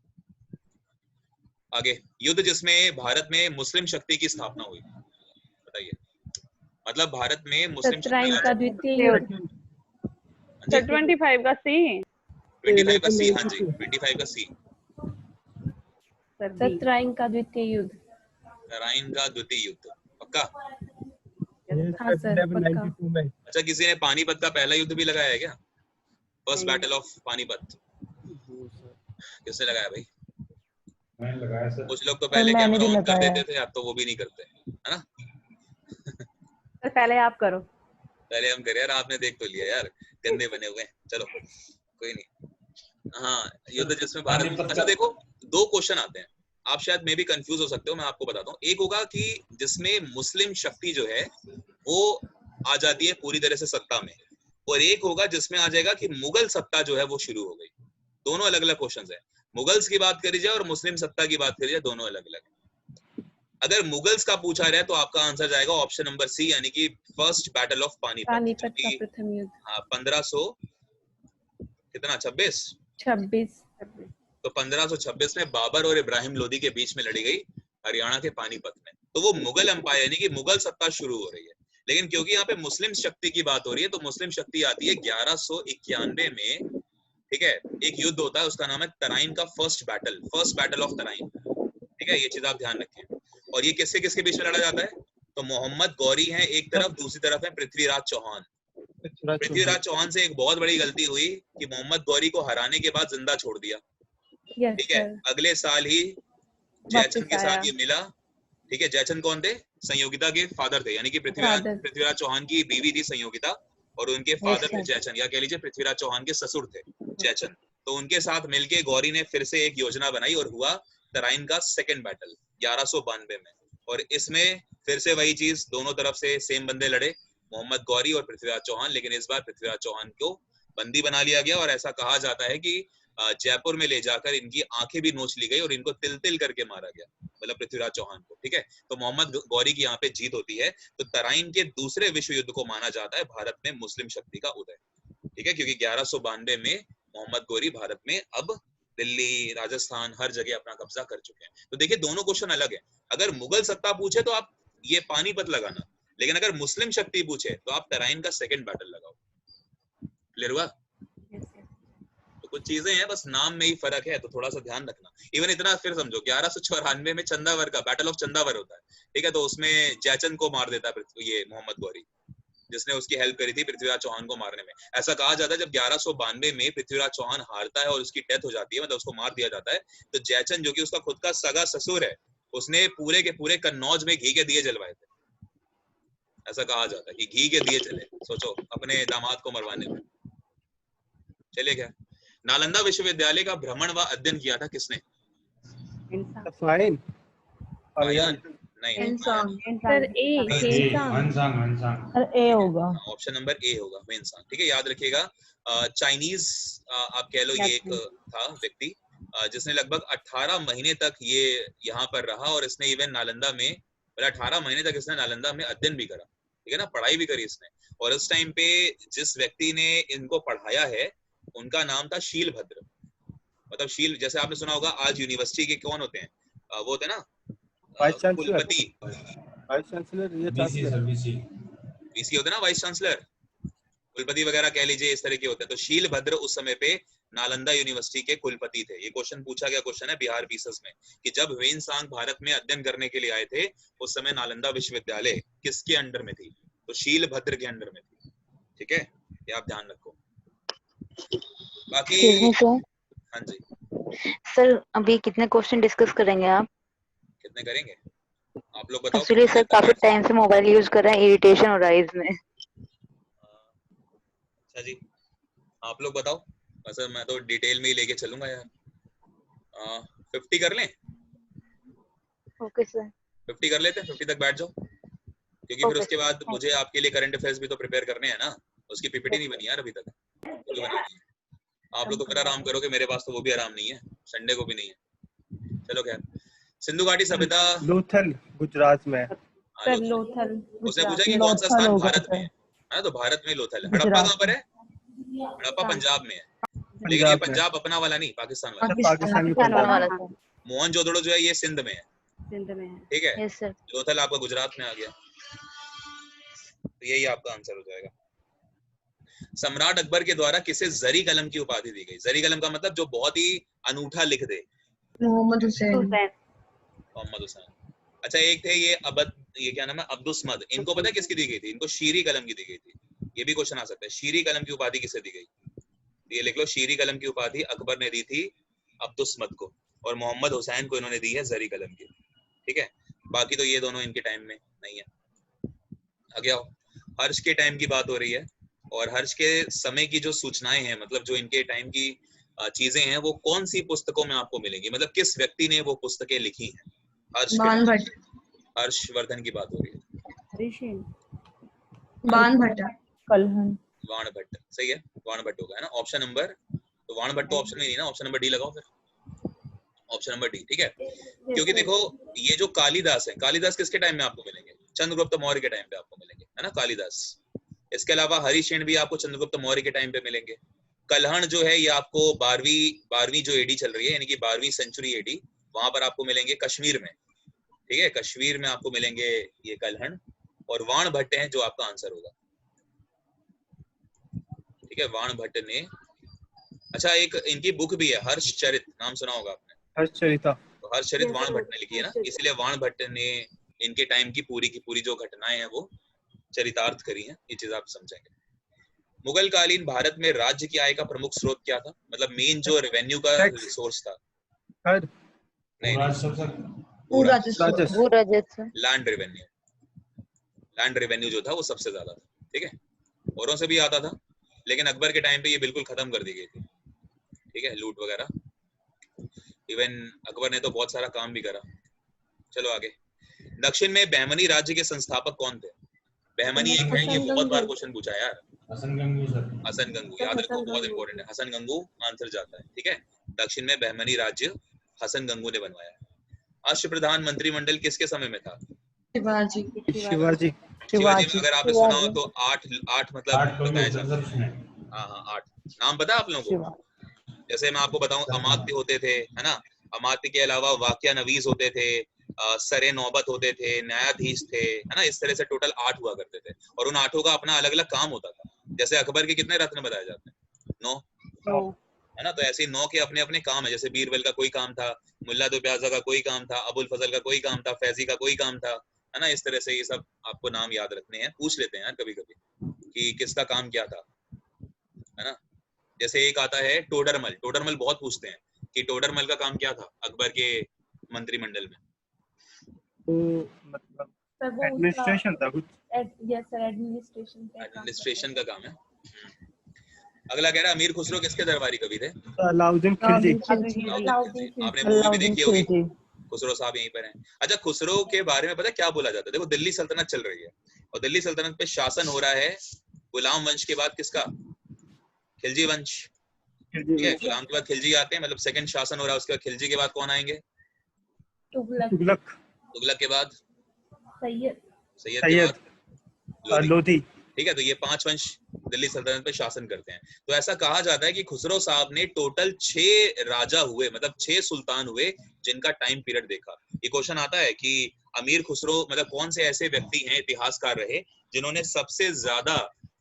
आगे, युद्ध जिसमें भारत में मुस्लिम शक्ति की स्थापना हुई, बताइए। मतलब भारत में मुस्लिम सतराइन का द्वितीय युद्ध। 25 का सी। 25 का सी, हाँ जी 25 का सी। सतराइन का द्वितीय युद्ध। तराइन का द्वितीय युद्ध, पक्का? हाँ सर, पक्का। 92 में। अच्छा, किसी ने पानीपत का पहला युद्ध भी लगाया है क्या? फर्स्ट बैटल ऑफ पानीपत किसने लगाया भाई? मैंने लगाया सर। कुछ लोग तो पहले कैमरा ऑन कर देते थे, अब तो वो भी नहीं करते, है ना। सर पहले आप करो। पहले हम करें यार, आपने देख तो लिया यार, गंदे बने हुए हैं, चलो कोई नहीं। हाँ, युद्ध जिसमें भारत, अच्छा देखो 2 क्वेश्चन आते हैं, आप शायद में भी कंफ्यूज हो सकते हो, मैं आपको बताता हूँ। एक होगा कि जिसमें मुस्लिम शक्ति जो है वो आ जाती है पूरी तरह से सत्ता में, और एक होगा जिसमें आ जाएगा कि मुगल सत्ता जो है वो शुरू हो गई। दोनों अलग अलग क्वेश्चंस हैं। मुगल्स की बात करी जाए और मुस्लिम सत्ता की बात करी जाए, दोनों अलग अलग है। अगर मुगल्स का पूछा रहा है तो आपका आंसर जाएगा ऑप्शन नंबर सी, यानी कि first battle of Panipat Panipat का प्रथम युद्ध। हाँ 1500 कितना 26। तो 1526 में बाबर और इब्राहिम लोदी के बीच में लड़ी गई हरियाणा के पानीपत में। तो वो मुगल एम्पायर यानी कि मुगल सत्ता शुरू हो रही है। लेकिन क्योंकि यहाँ पे मुस्लिम शक्ति की बात हो रही है, तो मुस्लिम शक्ति आती है 1191 में, ठीक है। एक युद्ध होता है, उसका नाम है तराइन का फर्स्ट बैटल ऑफ तराइन, ठीक है। ये चीज आप ध्यान रखें। और ये किसके किसके बीच में लड़ा जाता है? तो मोहम्मद गौरी है एक तरफ, दूसरी तरफ है पृथ्वीराज चौहान। पृथ्वीराज चौहान से एक बहुत बड़ी गलती हुई कि मोहम्मद गौरी को हराने के बाद जिंदा छोड़ दिया, ठीक है। अगले साल ही जयचंद के साथ ये मिला, ठीक है। जयचंद कौन थे? संयोगिता के फादर थे, यानी कि पृथ्वीराज चौहान की बीवी थी संयोगिता, और उनके फादर थे जयचंद, या कह लीजिए पृथ्वीराज चौहान के ससुर थे जयचंद। तो उनके साथ मिलके गौरी ने फिर से एक योजना बनाई और हुआ तराइन का सेकंड बैटल 1192 में। और इसमें फिर से वही चीज, दोनों तरफ से सेम बंदे लड़े, मोहम्मद गौरी और पृथ्वीराज चौहान। लेकिन इस बार पृथ्वीराज चौहान को बंदी बना लिया गया, और ऐसा कहा जाता है कि जयपुर में ले जाकर इनकी आंखें भी नोच ली गई और इनको तिल तिल करके मारा गया, मतलब पृथ्वीराज चौहान को, ठीक है। तो मोहम्मद गौरी की यहाँ पे जीत होती है। तो तराइन के दूसरे विश्व युद्ध को माना जाता है भारत में मुस्लिम शक्ति का उदय, ठीक है। क्योंकि 1192 में मोहम्मद गौरी भारत में अब दिल्ली, राजस्थान, हर जगह अपना कब्जा कर चुके हैं। तो देखिए दोनों क्वेश्चन अलग है। अगर मुगल सत्ता पूछे तो आप ये पानीपत लगाना, लेकिन अगर मुस्लिम शक्ति पूछे तो आप तराइन का सेकंड बैटल लगाओ। क्लियर हुआ? तो कुछ चीजें हैं, बस नाम में ही फर्क है, तो थोड़ा सा ध्यान रखना। इवन इतना फिर समझो 1194 में चंदावर का बैटल ऑफ चंदावर होता है, ठीक है। तो उसमें जयचंद को मार देता है ये मोहम्मद गौरी, जिसने उसकी हेल्प करी थी पृथ्वीराज चौहान को मारने में। ऐसा कहा जाता है जब 1192 में पृथ्वीराज चौहान हारता है और उसकी डेथ हो जाती है, मतलब उसको मार दिया जाता है, तो जयचंद जो कि उसका खुद का सगा ससुर है, उसने पूरे के पूरे कन्नौज में घी के दिए जलवाए थे। ऐसा कहा जाता है कि घी के दिए चले, सोचो अपने दामाद को मरवाने में। चलिए, क्या नालंदा विश्वविद्यालय का भ्रमण व अध्ययन किया था किसने? फाइन नहीं, सर ए होगा, ऑप्शन नंबर ए होगा वेन्सांग, ठीक है। याद रखिएगा, चाइनीज आप कह लो, ये एक था व्यक्ति जिसने लगभग 18 महीने तक ये यहाँ पर रहा, और इसने इवन नालंदा में 18 महीने तक इसने नालंदा में अध्ययन भी करा, ठीक है ना, पढ़ाई भी करी इसने। और उस टाइम पे जिस व्यक्ति ने इनको पढ़ाया है उनका नाम था शीलभद्र। मतलब शील, जैसे आपने सुना होगा आज यूनिवर्सिटी के कौन होते हैं, वो होते हैं ना कुलपति, वाइस चांसलर, ये वीसी होते हैं ना, वाइस चांसलर, कुलपति वगैरह कह लीजिए, इस तरह के होते हैं। तो शीलभद्र उस समय पे नालंदा यूनिवर्सिटी के कुलपति थे। ये क्वेश्चन पूछा गया क्वेश्चन है बिहार बीसस में, कि जब वेन्सांग भारत में अध्ययन करने के लिए आए थे उस समय नालंदा विश्वविद्यालय किसके अंडर में थी? तो शीलभद्र के अंडर में थी, ठीक है। ये आप ध्यान रखो। बाकी हाँ जी सर, अभी कितने क्वेश्चन डिस्कस करेंगे आप? कितने करेंगे? आप लोग बताओ। एक्चुअली सर काफी टाइम से मोबाइल यूज कर रहे हैं, इरिटेशन हो रहा है इसमें। अच्छा जी, आप लोग बताओ। बस मैं तो डिटेल में ही लेके चलूंगा यार। 50 कर लें? Okay sir. 50 कर लेते हैं, 50 तक बैठ जाओ, क्योंकि फिर उसके बाद मुझे आपके लिए करंट अफेयर्स भी तो प्रिपेयर करने हैं ना। उसकी पीपीटी नहीं बनी यार अभी तक, वो भी बनानी है। आप लोग तो फिर आराम करोगे, मेरे पास तो वो भी आराम नहीं है, संडे को भी नहीं है। चलो खैर, सिंधु घाटी सभ्यता लोथल गुजरात में है। सर लोथल उसने पूछा कि गुजरात। कौन सा लोथल स्थान होगा भारत में सर। है। हाँ, तो भारत में लोथल है। हड़प्पा गुजरात कहाँ पर में। है? हड़प्पा पंजाब में है, लेकिन ये पंजाब में। पंजाब अपना वाला नहीं, पाकिस्तान वाला। अच्छा, पाकिस्तान में पाकिस्तान पंजाब। वाला सर। मोहनजोदड़ो जो है ये सिंध में है, सिंध में है। ठीक है। Yes sir. लोथल आपका गुजरात में आ गया, तो यही आपका आंसर हो जाएगा। सम्राट अकबर के द्वारा किसे जरी कलम की उपाधि दी गई? जरी कलम का मतलब जो बहुत ही अनूठा लिख दे। मोहम्मद हुसैन। हुसैन। मोहम्मद हुसैन। अच्छा, एक थे ये क्या नाम है, अब्दुस्मद। इनको पता है किसकी दी गई थी? इनको शीरी कलम की दी गई थी। ये भी क्वेश्चन आ सकता है, शीरी कलम की उपाधि किसे दी गई? ये लिख लो, शीरी कलम की उपाधि अकबर ने दी थी अब्दुस्मद को, और मोहम्मद हुसैन को इन्होंने दी है जरी कलम की, ठीक है। बाकी तो ये दोनों इनके टाइम में नहीं है। आगे आओ, हर्ष के टाइम की बात हो रही है, और हर्ष के समय की जो सूचनाएं हैं, मतलब जो इनके टाइम की चीजें हैं, वो कौन सी पुस्तकों में आपको मिलेंगी? मतलब किस व्यक्ति ने वो पुस्तकें लिखी हैं? हर्ष के बाण टाइम, भट्ट। हर्षवर्धन की बात हो रही है। हरीशेन। बाण भट्ट। कलहन। वाण भट्ट, सही है, वाण भट्ट होगा, है ना ऑप्शन नंबर। तो वाण भट्ट तो ऑप्शन में नहीं ना, ऑप्शन नंबर डी लगाओ फिर, ऑप्शन नंबर डी, ठीक है। क्योंकि देखो, ये जो कालिदास है, कालिदास किसके टाइम में आपको मिलेंगे? चंद्रगुप्त मौर्य के टाइम पे आपको मिलेंगे, है ना, कालिदास। इसके अलावा हरिशेन भी आपको चंद्रगुप्त मौर्य के टाइम पे मिलेंगे। कल्हण जो है ये आपको 12वीं जो एडी चल रही है, यानी कि 12वीं सेंचुरी एडी, वहां पर आपको मिलेंगे कश्मीर में, ठीक है। कश्मीर में आपको मिलेंगे ये कल्हण, और वाण भट्ट हैं जो आपका आंसर होगा, ठीक है। वाण भट्ट ने, अच्छा एक इनकी बुक भी है, हर्षचरित, नाम सुना होगा आपने। हर्षचरिता। तो हर्षचरित वाण भट्ट ने लिखी है ना, इसलिए वाण भट्ट ने इनके टाइम की पूरी जो घटनाएं हैं वो चरितार्थ करी हैं। ये चीज आप समझेंगे। मुगल कालीन भारत में राज्य की आय का प्रमुख स्रोत क्या था? मतलब मेन जो रेवेन्यू का सोर्स था। हर नहीं, भू राजस्व। राजस्व। भू राजस्व। लैंड रेवेन्यू, लैंड रेवेन्यू जो था वो सबसे ज्यादा था, ठीक है। औरों से भी आता था, लेकिन अकबर के टाइम पे ये बिल्कुल खत्म कर दी गई थी, ठीक है, लूट वगैरह। इवन अकबर ने तो बहुत सारा काम भी करा। चलो आगे। दक्षिण में बहमनी राज्य के संस्थापक कौन थे? बहमनी एक है, ये बहुत बार क्वेश्चन पूछा है यार। हसन गंगू सर। हसन गंगू, याद रखो, बहुत इंपॉर्टेंट है। हसन गंगू आंसर जाता है, ठीक है। दक्षिण में बहमनी राज्य हसन गंगू ने बनवाया। अष्टप्रधान मंत्रिमंडल किसके समय में था? शिवाजी। शिवाजी। शिवाजी में अगर आपने सुना हो तो आठ मतलब 8 करोड़ बताया होते जाता सर उसमें। है। हाँ हाँ, 8 नाम पता है आप लोगों को? जैसे मैं आपको बताऊं, अमात्य होते थे, है ना। अमात्य के अलावा वाक्या नवीस होते थे, सरे नौबत होते थे, न्यायाधीश थे, है ना। इस तरह से टोटल 8 हुआ करते थे, और उन 8 का अपना अलग अलग काम होता था। जैसे अकबर के कितने रत्न बताए जाते हैं? 9, है ना। तो ऐसे 9 के अपने अपने काम है। जैसे बीरबल का कोई काम था, मुल्ला दो प्याजा का कोई काम था, अबुल फजल का कोई काम था, फैजी का कोई काम था, है ना। इस तरह से ये सब आपको नाम याद रखने हैं, पूछ लेते हैं यार कभी कभी कि किसका काम क्या था, है ना। जैसे एक आता है टोडरमल, टोडरमल बहुत पूछते हैं कि टोडरमल का काम क्या था अकबर के मंत्रिमंडल में? तो मतलब एडमिनिस्ट्रेशन था कुछ। यस सर, एडमिनिस्ट्रेशन का काम एडमिनिस्ट्रेशन का काम है। अगला कह रहा है, अमीर खुसरो किसके दरबारी कवि थे? अलाउद्दीन खिलजी। आपने मूवी भी देखी होगी, खुसरो साहब यहीं पर हैं। अच्छा, खुसरो के बारे में पता है क्या बोला जाता है? देखो, दिल्ली सल्तनत चल रही है, और दिल्ली सल्तनत पे शासन हो रहा है गुलाम वंश के बाद किसका? खिलजी वंश, ठीक है। गुलाम के बाद खिलजी आते हैं, मतलब सेकंड शासन हो रहा है। उसके बाद खिलजी के बाद कौन आएंगे? तुगलक। तुगलक के बाद सैयद। सैयद के बाद लोधी। ठीक है। तो ये 5 वंश दिल्ली सल्तनत पे शासन करते हैं। तो ऐसा कहा जाता है कि खुसरो साहब ने टोटल 6 राजा हुए, मतलब 6 सुल्तान हुए जिनका टाइम पीरियड देखा। ये क्वेश्चन आता है कि अमीर खुसरो मतलब कौन से ऐसे व्यक्ति हैं, इतिहासकार रहे, जिन्होंने सबसे ज्यादा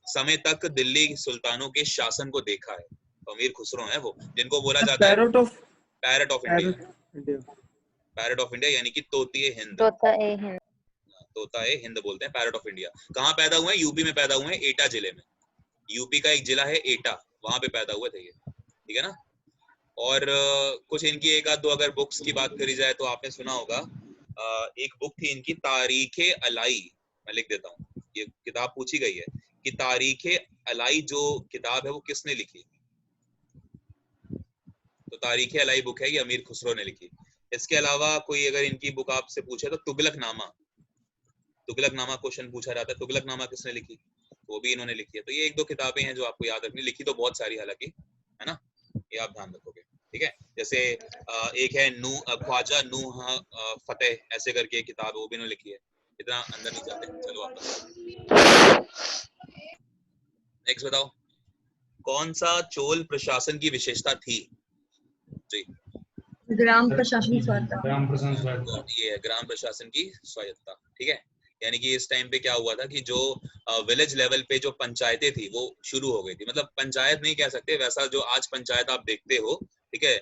समय तक दिल्ली सुल्तानों के शासन को देखा है। तो अमीर खुसरो हैं वो, जिनको बोला जाता है parrot of India. Parrot of India यानी कि तोतिए हिंद, तोता ए हिंद बोलते हैं, पैरट ऑफ इंडिया। कहाँ पैदा हुए हैं? यूपी में पैदा हुए हैं, एटा जिले में। यूपी का एक जिला है एटा, वहां पे पैदा हुए थे ये, ठीक है ना। और कुछ इनकी एक आध दो अगर बुक्स की बात करी जाए तो आपने सुना होगा एक बुक थी इनकी तारीखे अलाई, मैं लिख देता हूँ, ये किताब पूछी गई है कि तारीखे अलाई जो किताब है वो किसने लिखी। तो तारीखे अलाई बुक है, ये अमीर खुसरो ने लिखी। इसके अलावा कोई अगर इनकी बुक आपसे पूछे तो तुगलकनामा, तुगलकनामा क्वेश्चन पूछा जाता है, तुगलकनामा किसने लिखी, वो भी इन्होंने लिखी है। तो ये एक दो किताबें हैं जो आपको याद रखनी, लिखी तो बहुत सारी हालांकि, है ना, ये आप ध्यान रखोगे, ठीक है। जैसे एक है ख्वाजा नूह फतेह, ऐसे करके एक किताब है, वो भी इन्होंने लिखी है। इतना अंदर नहीं जाते, चलो आप नेक्स्ट बताओ, कौन सा चोल प्रशासन की विशेषता थी जी? ग्राम प्रशासन स्वायत्ता। ग्राम प्रशासन स्वायत्ता। ये है ग्राम प्रशासन की स्वायत्ता, ठीक है। यानी कि इस टाइम पे क्या हुआ था कि जो विलेज लेवल पे जो पंचायतें थी वो शुरू हो गई थी, मतलब पंचायत नहीं कह सकते, वैसा जो आज पंचायत आप देखते हो, ठीक है,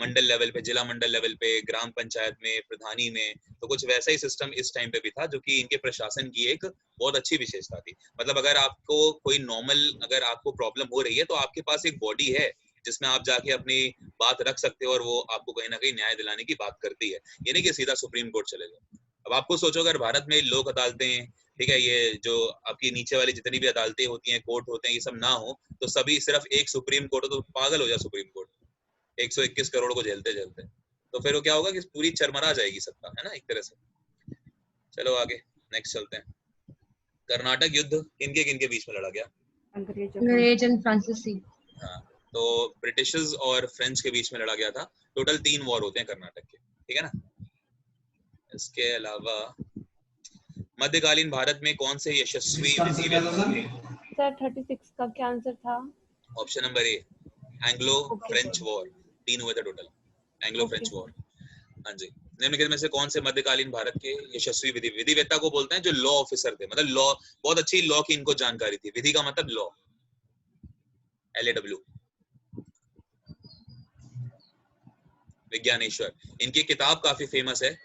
मंडल लेवल पे, जिला मंडल लेवल पे, ग्राम पंचायत में, प्रधानी में, तो कुछ वैसा ही सिस्टम इस टाइम पे भी था, जो कि इनके प्रशासन की एक बहुत अच्छी विशेषता थी। मतलब अगर आपको कोई नॉर्मल, अगर आपको प्रॉब्लम हो रही है तो आपके पास एक बॉडी है जिसमें आप जाके अपनी बात रख सकते हो और वो आपको कहीं ना कहीं न्याय दिलाने की बात करती है, ये नहीं कि सीधा सुप्रीम कोर्ट चले जाओ। अब आपको सोचो अगर भारत में लोक अदालतें, ठीक है, ये जो आपकी नीचे वाली जितनी भी अदालतें होती हैं, कोर्ट होते हैं, ये सब ना हो तो सभी सिर्फ एक सुप्रीम कोर्ट हो तो पागल हो जाए सुप्रीम कोर्ट 121 करोड़ को झेलते झेलते, तो फिर वो क्या होगा कि पूरी चरमरा जाएगी सत्ता, है ना, एक तरह से। चलो आगे नेक्स्ट चलते हैं। कर्नाटक युद्ध किनके बीच में लड़ा गया? अंग्रेज एंड फ्रांसीसी। हाँ, तो ब्रिटिशर्स और फ्रेंच के बीच में लड़ा गया था। टोटल 3 वॉर होते हैं कर्नाटक के, ठीक है ना। इसके अलावा मध्यकालीन भारत में कौन से यशस्वी विधिवेत्ता थे? सर 36 का क्या आंसर था? Option number A, Anglo French war, 3 हुए थे टोटल, एंग्लो फ्रेंच वॉर। हाँ जी। निम्नलिखित में से कौन से मध्यकालीन भारत के यशस्वी विधिवेत्ता को बोलते हैं जो लॉ ऑफिसर थे, मतलब लॉ, बहुत अच्छी लॉ की इनको जानकारी थी, विधि का मतलब लॉ, LAW। विज्ञानेश्वर, इनकी किताब काफी फेमस है,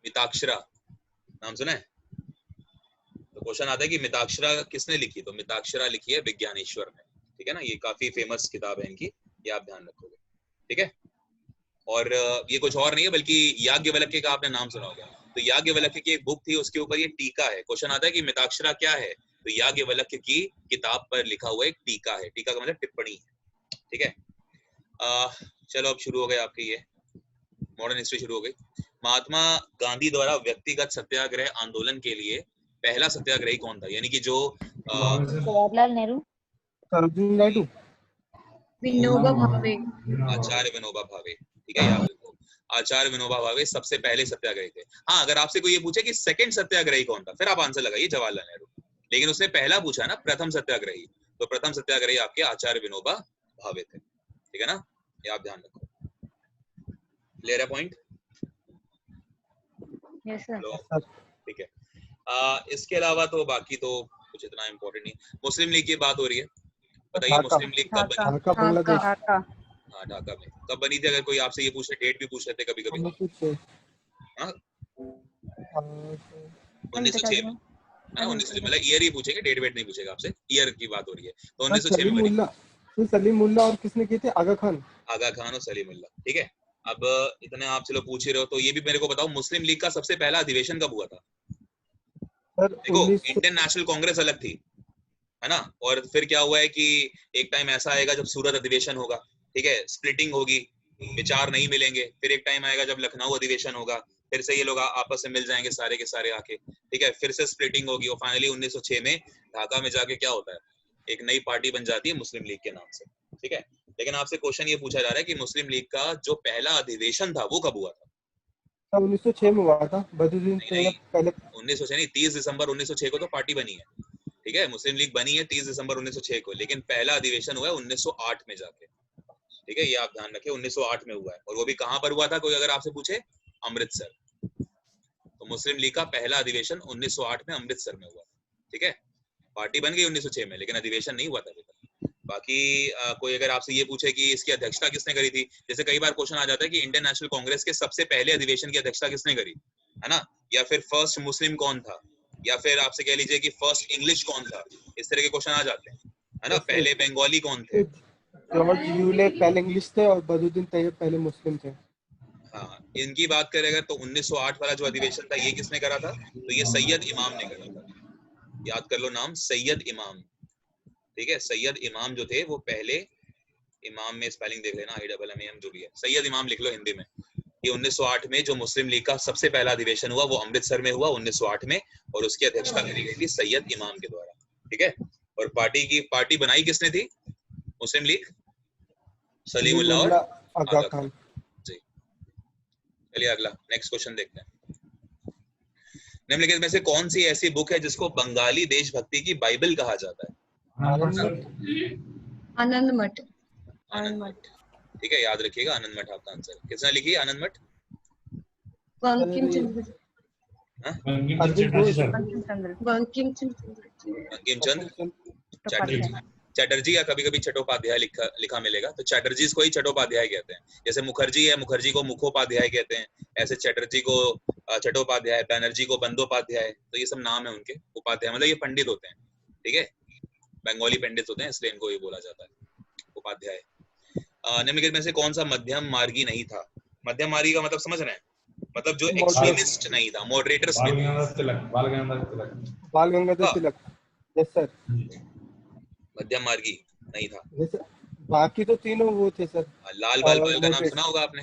मिताक्षरा, नाम सुना है? तो क्वेश्चन आता है कि मिताक्षरा किसने लिखी, तो मिताक्षरा लिखी है विज्ञानेश्वर ने, ठीक है ना। ये काफी फेमस किताब है इनकी, ये आप ध्यान रखोगे, ठीक है। और ये कुछ और नहीं है बल्कि याज्ञवल्क्य का आपने नाम सुना होगा, तो याज्ञवल्क्य की एक बुक थी, उसके ऊपर ये टीका है। क्वेश्चन आता है कि मिताक्षरा क्या है, तो याज्ञवल्क्य की किताब पर लिखा हुआ एक टीका है, टीका का मतलब टिप्पणी है, ठीक है। चलो अब शुरू हो गए आपके ये मॉडर्न हिस्ट्री शुरू हो गई। महात्मा गांधी द्वारा व्यक्तिगत सत्याग्रह आंदोलन के लिए पहला सत्याग्रही कौन था, यानी कि जो जवाहरलाल नेहरू, सरोजिनी नायडू, विनोबा भावे। आचार्य विनोबा भावे, ठीक है, याद रखो, आचार्य विनोबा भावे सबसे पहले सत्याग्रही थे। हाँ, अगर आपसे कोई ये पूछे कि सेकंड सत्याग्रही कौन था, फिर आप आंसर लगाइए जवाहरलाल नेहरू, लेकिन उसने पहला पूछा ना प्रथम सत्याग्रही, तो प्रथम सत्याग्रही आपके आचार्य विनोबा भावे थे, ठीक है ना, ये आप ध्यान रखो। क्लियर है पॉइंट? Yes sir. ठीक है। इसके अलावा तो बाकी तो कुछ इतना इम्पोर्टेंट नहीं। मुस्लिम लीग की बात हो रही है, बताइए मुस्लिम लीग कब बनी? ढाका बांग्लादेश। हाँ, ढाका में कब बनी थी? अगर कोई आपसे ये पूछे, डेट भी पूछ लेते कभी कभी। 1906 में, 1906, मतलब ईयर ही पूछेंगे, डेट वेट नहीं पूछेगा आपसे, ईयर की बात हो रही है। तो 1906 में बनी। सलीम मुल्ला और किसने किए थे? आगा खान और सलीम मुल्ला, ठीक है। अब इतने आप चलो पूछ ही रहे हो, तो ये भी मेरे को बताओ, मुस्लिम लीग का सबसे पहला अधिवेशन कब हुआ था? देखो, इंडियन नेशनल कांग्रेस अलग थी, है ना, और फिर क्या हुआ है कि एक टाइम ऐसा आएगा जब सूरत अधिवेशन होगा, ठीक है, स्प्लिटिंग होगी, विचार नहीं मिलेंगे, फिर एक टाइम आएगा जब लखनऊ अधिवेशन होगा, फिर से ये लोग आपस में मिल जाएंगे सारे के सारे आके, ठीक है, फिर से स्प्लिटिंग होगी, और फाइनली 1906 में ढाका में जाके क्या होता है, एक नई पार्टी बन जाती है मुस्लिम लीग के नाम से, ठीक है। लेकिन आपसे क्वेश्चन ये पूछा जा रहा है कि मुस्लिम लीग का जो पहला अधिवेशन था वो कब हुआ था? 1906 में हुआ था, बदरुद्दीन तैयब पहले। 1906 नहीं, 30 दिसंबर 1906 को तो पार्टी बनी है, ठीक है, मुस्लिम लीग बनी है 30 दिसंबर 1906 को, लेकिन पहला अधिवेशन हुआ है 1908 में जाके, ठीक है, ये आप ध्यान रखें, 1908 में हुआ है, और वो भी कहां पर हुआ था, कोई अगर आपसे पूछे, अमृतसर। तो मुस्लिम लीग का पहला अधिवेशन 1908 में अमृतसर में हुआ, ठीक है। पार्टी बन गई 1906 में, लेकिन अधिवेशन नहीं हुआ था अभी तक। बाकी कोई अगर आपसे ये पूछे कि इसकी अध्यक्षता किसने करी थी, जैसे कई बार क्वेश्चन आ जाता है कि इंडियन नेशनल कांग्रेस के सबसे पहले अधिवेशन की अध्यक्षता किसने करी, है ना, या फिर फर्स्ट मुस्लिम कौन था, या फिर आपसे कह लीजिए कि फर्स्ट इंग्लिश कौन था, इस तरह के क्वेश्चन आ जाते हैं। है ना। पहले बंगाली कौन थे? जॉर्ज यूले पहले इंग्लिश थे और बदरुद्दीन तैयब पहले मुस्लिम थे। हाँ, इनकी बात करेगा तो 1908 वाला जो अधिवेशन था ये किसने करा था? तो ये सैयद इमाम ने करा था। याद कर लो नाम, सैयद इमाम। ठीक है, सैयद इमाम जो थे वो पहले, इमाम में स्पेलिंग देख लेना, IMMAM जो भी है, सैयद इमाम लिख लो हिंदी में। ये 1908 में जो मुस्लिम लीग का सबसे पहला अधिवेशन हुआ वो अमृतसर में हुआ 1908 में, और उसकी अध्यक्षता करी गई थी सैयद इमाम के द्वारा। ठीक है, और पार्टी बनाई किसने थी? मुस्लिम लीग, सलीमुल्लाह और आगा खान जी। चलिए अगला नेक्स्ट क्वेश्चन देखते हैं। निम्नलिखित में से कौन सी ऐसी बुक है जिसको बंगाली देशभक्ति की बाइबल कहा जाता है? आनंद मठ। आनंद मठ। ठीक है, याद रखिएगा, आनंद मठ आपका आंसर। किसने लिखी है आनंद मठ? बंकिम चंद्र। बंकिम चंद्र चटर्जी या कभी कभी चट्टोपाध्याय लिखा मिलेगा, तो चटर्जी को ही चट्टोपाध्याय कहते हैं। जैसे मुखर्जी है, मुखर्जी को मुखोपाध्याय कहते हैं, ऐसे चटर्जी को चट्टोपाध्याय, बैनर्जी को बंदोपाध्याय, तो ये सब नाम है उनके। उपाध्याय मतलब ये पंडित होते हैं, ठीक है, बंगाली पंडित होते हैं, इसलिए इनको ये बोला जाता है उपाध्याय। निम्नलिखित में से कौन सा मध्यम मार्गी नहीं था? मध्यम मार्गी का मतलब समझ रहे हैं? मतलब जो एक्सट्रीमिस्ट नहीं था, मॉडरेटर्स में बाल गंगाधर तिलक। यस सर, मध्यम मार्गी नहीं था। बाकी तो तीनों वो थे सर। लाल बाल पाल का नाम सुना होगा आपने,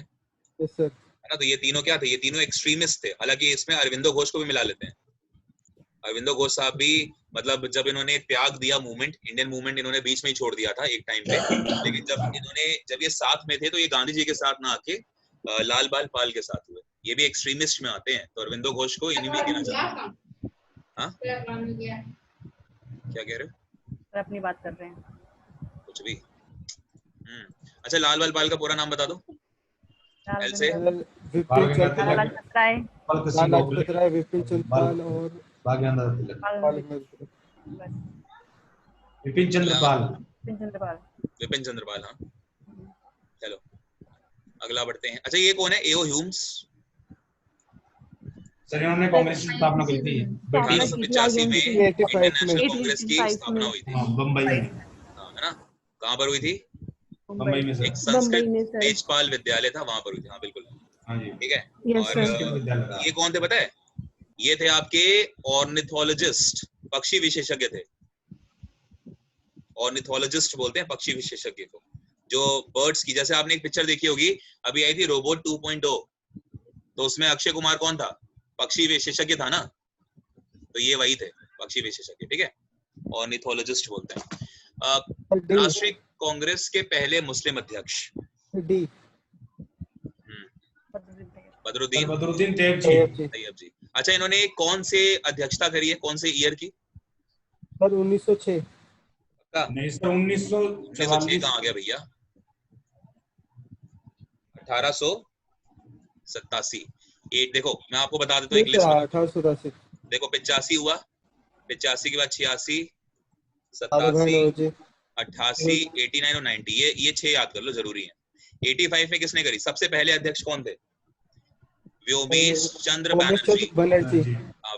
यस सर, है ना। तो ये तीनों क्या थे? ये तीनों एक्सट्रीमिस्ट थे। हालांकि इसमें अरविंदो घोष को भी मिला लेते हैं। अरविंदो घोष साहब भी, मतलब जब इन्होंने त्याग दिया मूवमेंट, इंडियन मूवमेंट इन्होंने बीच में ही छोड़ दिया था एक टाइम पे, लेकिन जब ये साथ में थे तो ये गांधी जी के साथ ना आके लाल बाल पाल के साथ हुए। ये भी एक्सट्रीमिस्ट में आते हैं, तो अरविंदो घोष को इन्हीं भी गिना जाता है। हाँ, क्या कह रहे हो? अपनी बात कर रहे हैं कुछ भी। अच्छा, लाल बाल पाल का पूरा नाम बता दो। एल से विपिन चंद्र लाला लाजपत राय, विपिन चंद्र पाल और विपिन चंद्र पाल। विपिन चंद्र पाल। हाँ, चलो अगला बढ़ते हैं। अच्छा, ये कौन है? एओ ह्यूम्स। सर इन्होंने कांग्रेस की स्थापना की थी 1885 में इंडियन नेशनल कांग्रेस की स्थापना हुई थी। बम्बई में, है ना। कहाँ पर हुई थी? बम्बई में सर। एक संस्कृत तेजपाल विद्यालय था, वहां पर हुई थी। हाँ बिल्कुल, हाँ जी, ठीक है। और ये कौन थे पता है? ये थे आपके ऑर्निथोलॉजिस्ट, पक्षी विशेषज्ञ थे। ऑर्निथोलॉजिस्ट बोलते हैं पक्षी विशेषज्ञ को, जो बर्ड्स की, जैसे आपने एक पिक्चर देखी होगी अभी आई थी रोबोट 2.0, तो उसमें अक्षय कुमार कौन था? पक्षी विशेषज्ञ था ना, तो ये वही थे पक्षी विशेषज्ञ। ठीक है, ऑर्निथोलॉजिस्ट बोलते हैं। राष्ट्रीय कांग्रेस के पहले मुस्लिम अध्यक्ष बदरुद्दीन तैयब जी। अच्छा, इन्होंने कौन से अध्यक्षता करी है, कौन से ईयर की? सर 1906। नहीं सर 1906 कहाँ गया भैया? 1887। देखो मैं आपको बता देता हूँ एक लिस्ट। 1887 देखो 85 हुआ, 85 के बाद 86, 87, 88, 89 और 90, ये 6 याद कर लो, जरूरी है। 85 में किसने करी? सबसे पहले अध्यक्ष कौन थे? व्योमेश चंद्र बैनर्जी।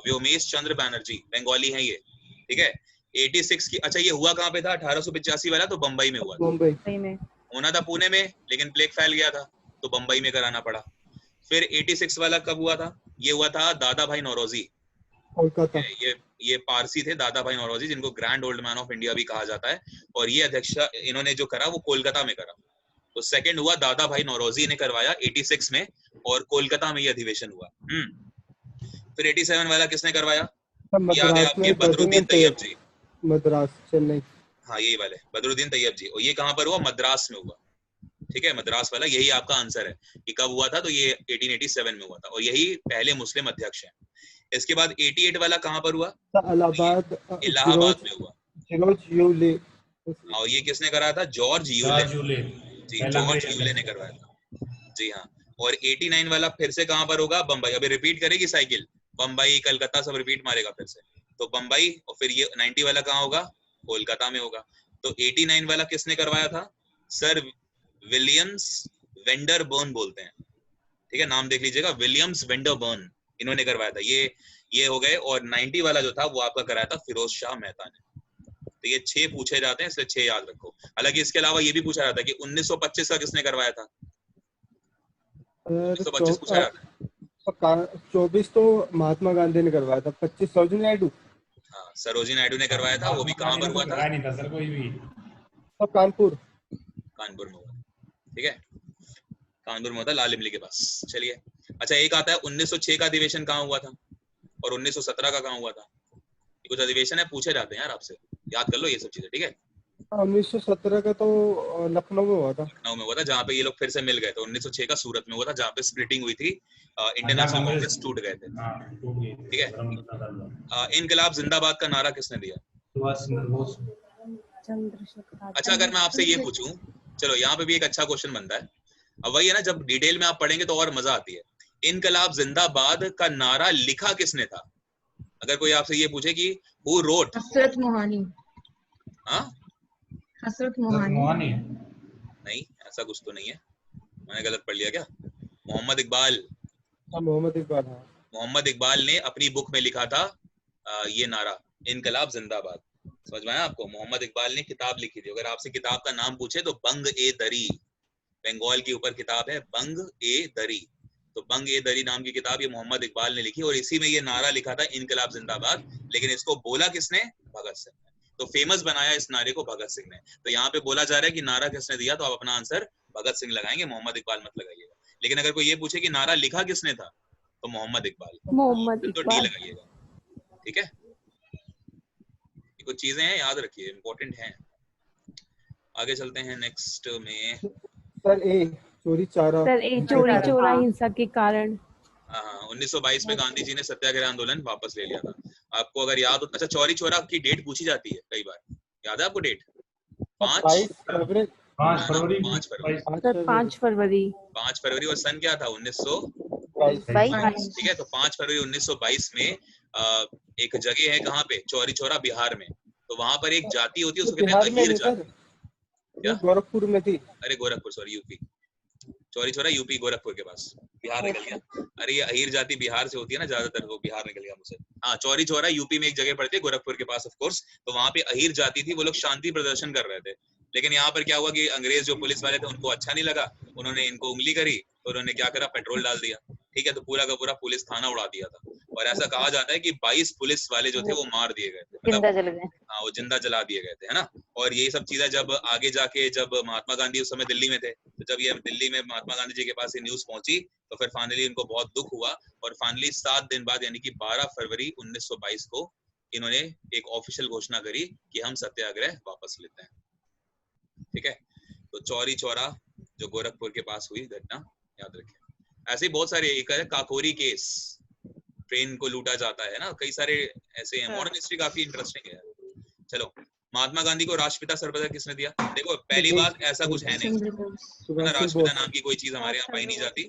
व्योमेश चंद्र बैनर्जी, बंगाली है ये, ठीक है। 86 की, अच्छा ये हुआ कहाँ पे था 1885 वाला? तो बम्बई में हुआ था। मुंबई में होना था पुणे में, लेकिन प्लेग फैल गया था तो बम्बई में कराना पड़ा। फिर 86 वाला कब हुआ था? ये हुआ था दादा भाई नौरोजी, कोलकाता। ये पारसी थे दादा भाई नौरोजी, जिनको grand old man of India भी कहा जाता है। और ये अध्यक्षता इन्होंने जो करा वो कोलकाता में करा। तो सेकंड हुआ दादा भाई नौरोजी ने करवाया 86 में, और कोलकाता में ये अधिवेशन हुआ। फिर 87 वाला किसने करवाया? आपके बदरुद्दीन तैयब जी, मद्रास, चेन्नई। हाँ यही वाले बदरुद्दीन तैयब जी। और ये कहाँ पर हुआ? मद्रास में हुआ। ठीक है, मद्रास वाला, यही आपका आंसर है। ये कब हुआ था? तो ये 1887 में हुआ था, और यही पहले मुस्लिम अध्यक्ष हैं। इसके बाद 88 वाला कहाँ पर हुआ? इलाहाबाद में हुआ। और ये किसने कराया था? जॉर्ज यूले जी, जॉर्ज यूले ने करवाया था जी। हाँ, और 89 वाला फिर से कहाँ पर होगा? बम्बई। अभी रिपीट करेगी साइकिल, बम्बई कलकत्ता सब रिपीट मारेगा फिर से, तो बम्बई। और फिर ये 90 वाला कहाँ होगा? कोलकाता में होगा। तो 89 वाला किसने करवाया था? सर विलियम्स वेंडरबर्न बोलते हैं, ठीक है, नाम देख लीजिएगा, विलियम्स वेंडरबर्न, इन्होंने करवाया था। ये हो गए। और 90 वाला जो था वो आपका कराया था फिरोज शाह मेहता ने। तो तो ये 6 पूछे जाते हैं, इसलिए 6 याद रखो। हालांकि इसके अलावा ये भी पूछा जाता है कि 1925 का किसने करवाया था? 1925 पूछा जाता है। 24 तो महात्मा गांधी ने करवाया था, 25 सरोजिनी नायडू हाँ, सरोजिनी नायडू ने करवाया था। वो भी कहाँ पर हुआ था? करवाया नहीं था सर कोई भी। और कानपुर कानपुर में हुआ। ठीक है, कानपुर में हुआ था, लाल इमली के पास। चलिए, अच्छा एक आता है 1906 का अधिवेशन कहाँ हुआ था और 1917 का कहाँ हुआ था? ये कुछ अधिवेशन है, पूछे जाते हैं यार आपसे, याद कर लो ये सब चीजें। ठीक है, 1917 का तो लखनऊ में हुआ था। लखनऊ में हुआ था, जहाँ पे ये लोग फिर से मिल गए थे। 1906 का सूरत में हुआ था, जहाँ पे स्प्लिटिंग हुई थी, इंडियन नेशनल कांग्रेस टूट गए थे। हाँ, टूट गई। ठीक है, इनकलाब जिंदाबाद का नारा किसने दिया? सुभाष चंद्र बोस। चंद्रशेखर अच्छा, अगर मैं आपसे ये पूछूं, चलो यहाँ पे भी एक अच्छा क्वेश्चन बनता है। अब वही है ना, जब डिटेल में आप पढ़ेंगे तो और मजा आती है। इनकलाब जिंदाबाद का नारा लिखा किसने था? अगर कोई आपसे ये पूछे कि हु रोट, हसरत मोहानी। हाँ हसरत मोहानी। मोहानी। नहीं, ऐसा कुछ तो नहीं है, मैंने गलत पढ़ लिया क्या? मोहम्मद इकबाल। मोहम्मद इकबाल। हाँ, मोहम्मद इकबाल ने अपनी बुक में लिखा था ये नारा, इनकलाब जिंदाबाद। समझ में आया आपको? मोहम्मद इकबाल ने किताब लिखी थी। अगर आपसे किताब का नाम पूछे तो बंग ए दरी, बंगाल के ऊपर किताब है बंग ए दरी। तो बंग ए दरी नाम की किताब ये मोहम्मद इकबाल ने लिखी और इसी में ये नारा लिखा था, इनकलाब जिंदाबाद। लेकिन इसको बोला किसने? भगत सिंह ने। तो फेमस बनाया इस नारे को भगत सिंह ने। तो यहाँ पे बोला जा रहा है कि नारा किसने दिया, तो आप अपना आंसर भगत सिंह लगाएंगे, मोहम्मद इकबाल मत लगाइएगा। लेकिन अगर कोई ये पूछे कि नारा लिखा किसने था, तो मोहम्मद इकबाल, मोहम्मद तो डी इकबाल। लगाइएगा। ठीक है, ये कुछ चीजें हैं, याद रखिए, इंपॉर्टेंट हैं। आगे चलते हैं नेक्स्ट में। सर ए चोरी चारा। सर ए चोरी चोरा हिंसा के कारण। हाँ, 1922 में गांधी जी ने सत्याग्रह आंदोलन वापस ले लिया था। आपको अगर याद हो, अच्छा चौरी चौरा की डेट पूछी जाती है कई बार, याद है आपको डेट? 5 फरवरी। 5 फरवरी। 5 फरवरी। सर 5 फरवरी। 5 फरवरी और सन क्या था? 1922। ठीक है, तो 5 फरवरी 1922 में एक जगह है कहाँ पे? चौरी चौरा, बिहार में। तो वहां पर एक जाति होती है, उसको कहते हैं बिहार में अहीर नहीं सर, जाति। क्या? गोरखपुर में थी। अरे Gorakhpur, sorry UP. Chauri Chaura UP, Gorakhpur के पास। बिहार निकल गया। अरे ये अहीर जाति बिहार से होती है ना ज्यादातर, वो बिहार निकल गया मुझसे। हाँ, चौरी चौरा यूपी में एक जगह पड़ती है, गोरखपुर के पास ऑफ कोर्स। तो वहां पे अहीर जाति थी, वो लोग शांति प्रदर्शन कर रहे थे। लेकिन यहाँ पर क्या हुआ कि अंग्रेज जो पुलिस वाले थे उनको अच्छा नहीं लगा, उन्होंने इनको उंगली करी तो उन्होंने क्या करा, पेट्रोल डाल दिया। ठीक है, तो पूरा का पूरा पुलिस थाना उड़ा दिया था। और ऐसा कहा जाता है कि 22 पुलिस वाले जो थे वो मार दिए गए थे, जिंदा जल गए। हाँ वो जिंदा जला दिए गए थे, है ना। और ये सब चीजें जब आगे जाके, जब महात्मा गांधी उस समय दिल्ली में थे, तो जब ये दिल्ली में महात्मा गांधी जी के पास ये न्यूज पहुंची, तो फिर फाइनली इनको बहुत दुख हुआ। और फाइनली 7 दिन बाद, यानी कि 12 फरवरी 1922 को इन्होंने एक ऑफिशियल घोषणा करी कि हम सत्याग्रह वापस लेते हैं। ठीक है, तो चौरी चौरा जो गोरखपुर के पास हुई घटना, याद रखें। ऐसे ही बहुत सारे, एक है काकोरी केस, ट्रेन को लूटा जाता है ना, कई सारे ऐसे हैं। मॉडर्न हिस्ट्री काफी इंटरेस्टिंग है। चलो, महात्मा गांधी को राष्ट्रपिता सर्वपद किसने दिया? देखो पहली बात, ऐसा कुछ है नहीं, चंद्र बोस। है ना, राष्ट्रपिता नाम की कोई चीज हमारे यहाँ पाई नहीं जाती,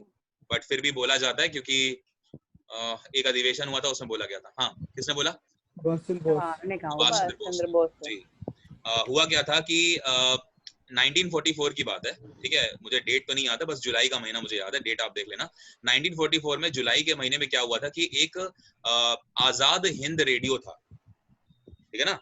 बट फिर भी बोला जाता है क्योंकि एक अधिवेशन हुआ था, उसमें बोला गया था। हाँ, किसने बोला? सुभाष चंद्र बोस। सुभाष चंद्र बोस जी। हुआ क्या था कि 1944 की बात है। ठीक है, मुझे डेट तो नहीं याद है, बस जुलाई का महीना मुझे याद है, डेट आप देख लेना। 1944 में जुलाई के महीने में क्या हुआ था कि एक आजाद हिंद रेडियो था। ठीक है ना,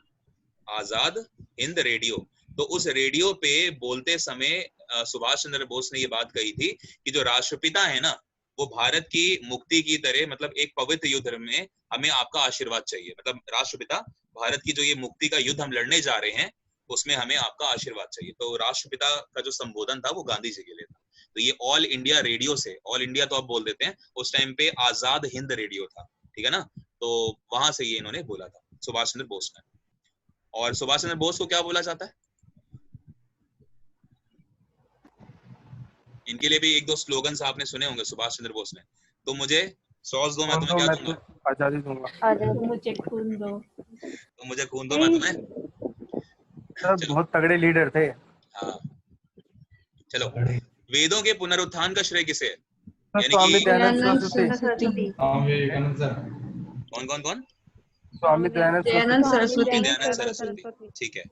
आजाद हिंद रेडियो। तो उस रेडियो पे बोलते समय सुभाष चंद्र बोस ने ये बात कही थी कि जो राष्ट्रपिता है ना, वो भारत की मुक्ति की तरह, मतलब एक पवित्र युद्ध में हमें आपका आशीर्वाद चाहिए। मतलब राष्ट्रपिता, भारत की जो ये मुक्ति का युद्ध हम लड़ने जा रहे हैं, उसमें हमें आपका आशीर्वाद चाहिए। तो राष्ट्रपिता का जो संबोधन था वो गांधी जी के लिए था। तो ये ऑल इंडिया रेडियो से, ऑल इंडिया तो आप बोल देते हैं, उस टाइम पे आजाद हिंद रेडियो था। ठीक है ना, तो वहां से ये इन्होंने बोला था, सुभाष चंद्र बोस ने। और सुभाष चंद्र बोस को क्या बोला जाता है? इनके लिए भी एक दो स्लोगन्स आपने सुने होंगे सुभाष चंद्र बोस ने। तो मुझे सॉस दो, मैं तुम्हें क्या दूंगा? आजादी दूंगा। मुझे खून दो। तो मुझे खून दो, मैं तुम्हें। सर बहुत तगड़े लीडर थे। हाँ, चलो, वेदों के पुनरुत्थान का श्रेय किसे है? यानी स्वामी कि दयानंद सरस्वती। कौन? स्वामी दयानंद सरस्वती। दयानंद सरस्वती। ठीक है,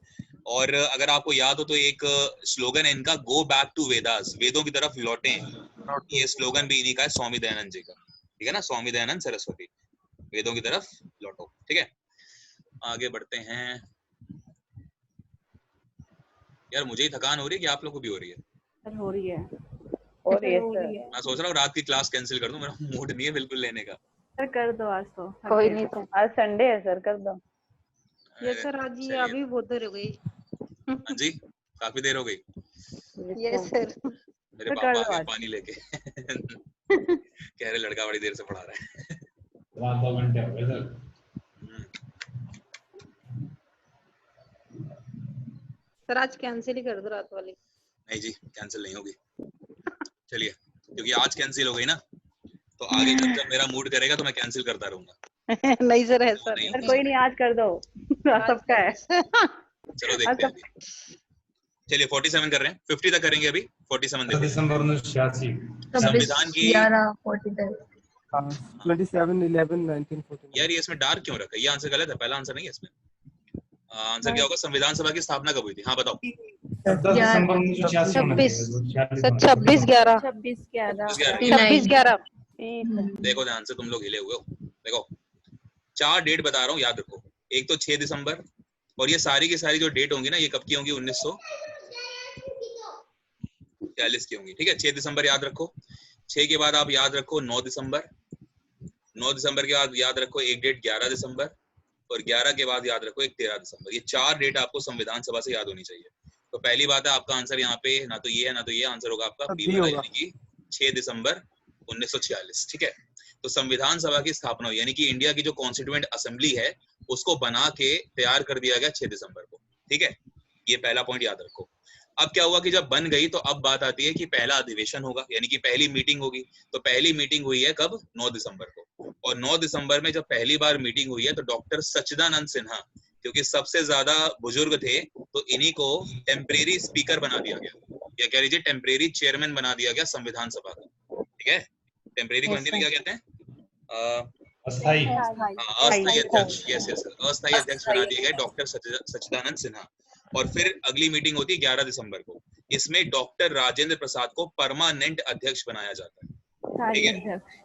और अगर आपको याद हो तो एक स्लोगन है इनका, गो बैक टू वेदास, वेदों की तरफ लौटें। ये स्लोगन भी इन्हीं का है, स्वामी दयानंद जी का। ठीक है ना, स्वामी दयानंद सरस्वती, वेदों की तरफ लौटो। ठीक है, आगे बढ़ते हैं। यार मुझे ही थकान हो रही है कि आप लोगों को भी हो रही है? सर हो रही है। और ये हो सर रही है। मैं सोच रहा हूँ रात की क्लास कैंसिल कर दूं, मेरा मूड नहीं है बिल्कुल लेने का। सर कर दो आज तो। कोई नहीं, तो आज संडे है सर, कर दो। ये सर आज ये चलिए। अभी बहुत देर हो गई। हाँ जी, काफी देर हो गई। Yes sir. मेरे तो पापा कर आ दो गए आज। पानी लेके। कह रहे लड़का बड़ी देर से पढ़ा रहा है। रात 2 घंटे हो गए सर। सर आज कैंसिल ही कर दो रात वाली। नहीं जी, कैंसिल नहीं होगी। चलिए, क्योंकि आज कैंसिल हो गई ना, तो आगे जब जब मेरा मूड करेगा तो मैं कैंसिल करता रहूंगा। नहीं सर, ऐसा नहीं सर होगी। कोई नहीं, आज कर दो। आज सबका है। चलो देखते हैं अभी। चलिए 47 कर रहे हैं, 50 तक करेंगे अभी, 47 देखते हैं। दिसंबर 1986। संविधान की 27/11/1949। यार ये इसमें डार्क क्यों रखा है? ये आंसर गलत है, पहला आंसर नहीं है इसमें। आंसर क्या होगा? संविधान सभा की स्थापना कब हुई थी? हाँ बताओ। 10 दिसंबर 1986 होना 26 चाहिए। सर, 26/11 26/11 26/11। देखो ध्यान से, तुम लोग हिले हुए हो। देखो 4 डेट बता रहा हूँ, याद रखो। एक तो 6 दिसंबर, और ये सारी की सारी जो डेट होंगी ना, ये कब की होंगी? 1946 की होंगी। ठीक है, 6 दिसंबर याद रखो। 6 के बाद आप याद रखो 9 दिसंबर। 9 दिसंबर के बाद याद रखो एक डेट 11 दिसंबर, और 11 के बाद याद रखो एक 13 दिसंबर। ये 4 डेट आपको संविधान सभा से याद होनी चाहिए। तो पहली बात है, आपका आंसर यहाँ पे ना तो ये है ना तो ये आंसर होगा आपका अब बी भी वाला, होगा। यानी कि 6 दिसंबर 1946। ठीक है, तो संविधान सभा की स्थापना हुई, यानी कि इंडिया की जो कॉन्स्टिट्यूएंट असेंबली है उसको बना के तैयार कर दिया गया 6 दिसंबर को। ठीक है, ये पहला पॉइंट याद रखो। अब क्या हुआ कि जब बन गई तो अब बात आती है कि पहला अधिवेशन होगा, यानी कि पहली मीटिंग होगी। तो पहली मीटिंग हुई है कब? 9 दिसंबर को। और 9 दिसंबर में जब पहली बार मीटिंग हुई है तो डॉक्टर सच्चिदानंद सिन्हा, क्योंकि सबसे ज्यादा बुजुर्ग थे, तो इन्हीं को टेम्परेरी स्पीकर बना दिया गया, या कह लीजिए टेम्परेरी चेयरमैन बना दिया गया संविधान सभा का। ठीक है, टेम्परेरी को हिंदी में क्या कहते हैं? अस्थाई। अस्थायी अध्यक्ष। यस यस, अस्थायी अध्यक्ष बना दिए गए डॉक्टर सच्चिदानंद सिन्हा। और फिर अगली मीटिंग होती है 11 दिसंबर को। इसमें डॉक्टर राजेंद्र प्रसाद को परमानेंट अध्यक्ष बनाया जाता है। ठीक है,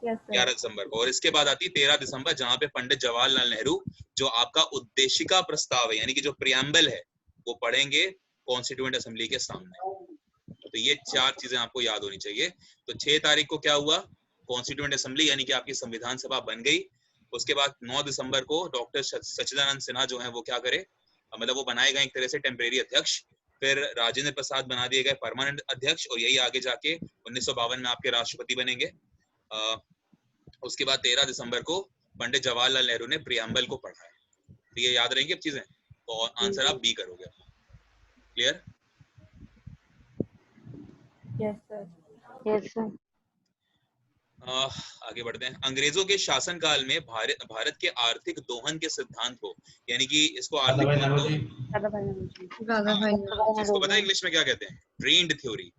11 दिसंबर को। और इसके बाद आती है 13 दिसंबर, जहां पे पंडित जवाहरलाल नेहरू जो आपका उद्देशिका प्रस्ताव है, यानी कि जो प्रियम्बल है, वो पढ़ेंगे कॉन्स्टिट्यूएंट असेंबली के सामने। तो ये 4 चीजें आपको याद होनी चाहिए। तो 6 तारीख को क्या हुआ? कॉन्स्टिट्यूएंट असेंबली, यानी कि आपकी संविधान सभा बन गई। उसके बाद 9 दिसंबर को डॉक्टर सच्चिदानंद सिन्हा जो है वो क्या करे, मतलब वो बनाए गए एक तरह से टेम्परेरी अध्यक्ष। फिर राजेंद्र प्रसाद बना दिए गए परमानेंट अध्यक्ष, और यही आगे जाके 1952 में आपके राष्ट्रपति बनेंगे। उसके बाद 13 दिसंबर को पंडित जवाहरलाल नेहरू ने प्रियम्बल को पढ़ा है। तो ये याद रहेंगी अब चीजें। तो आंसर आप बी करोगे। क्लियर? Yes sir. आगे बढ़ते हैं। अंग्रेजों के शासनकाल में भारत के आर्थिक दोहन के सिद्धांत को, यानी कि इसको आर्थिक दोहन को, इसको पता है इंग्लिश में क्या कहते हैं? Trend theory,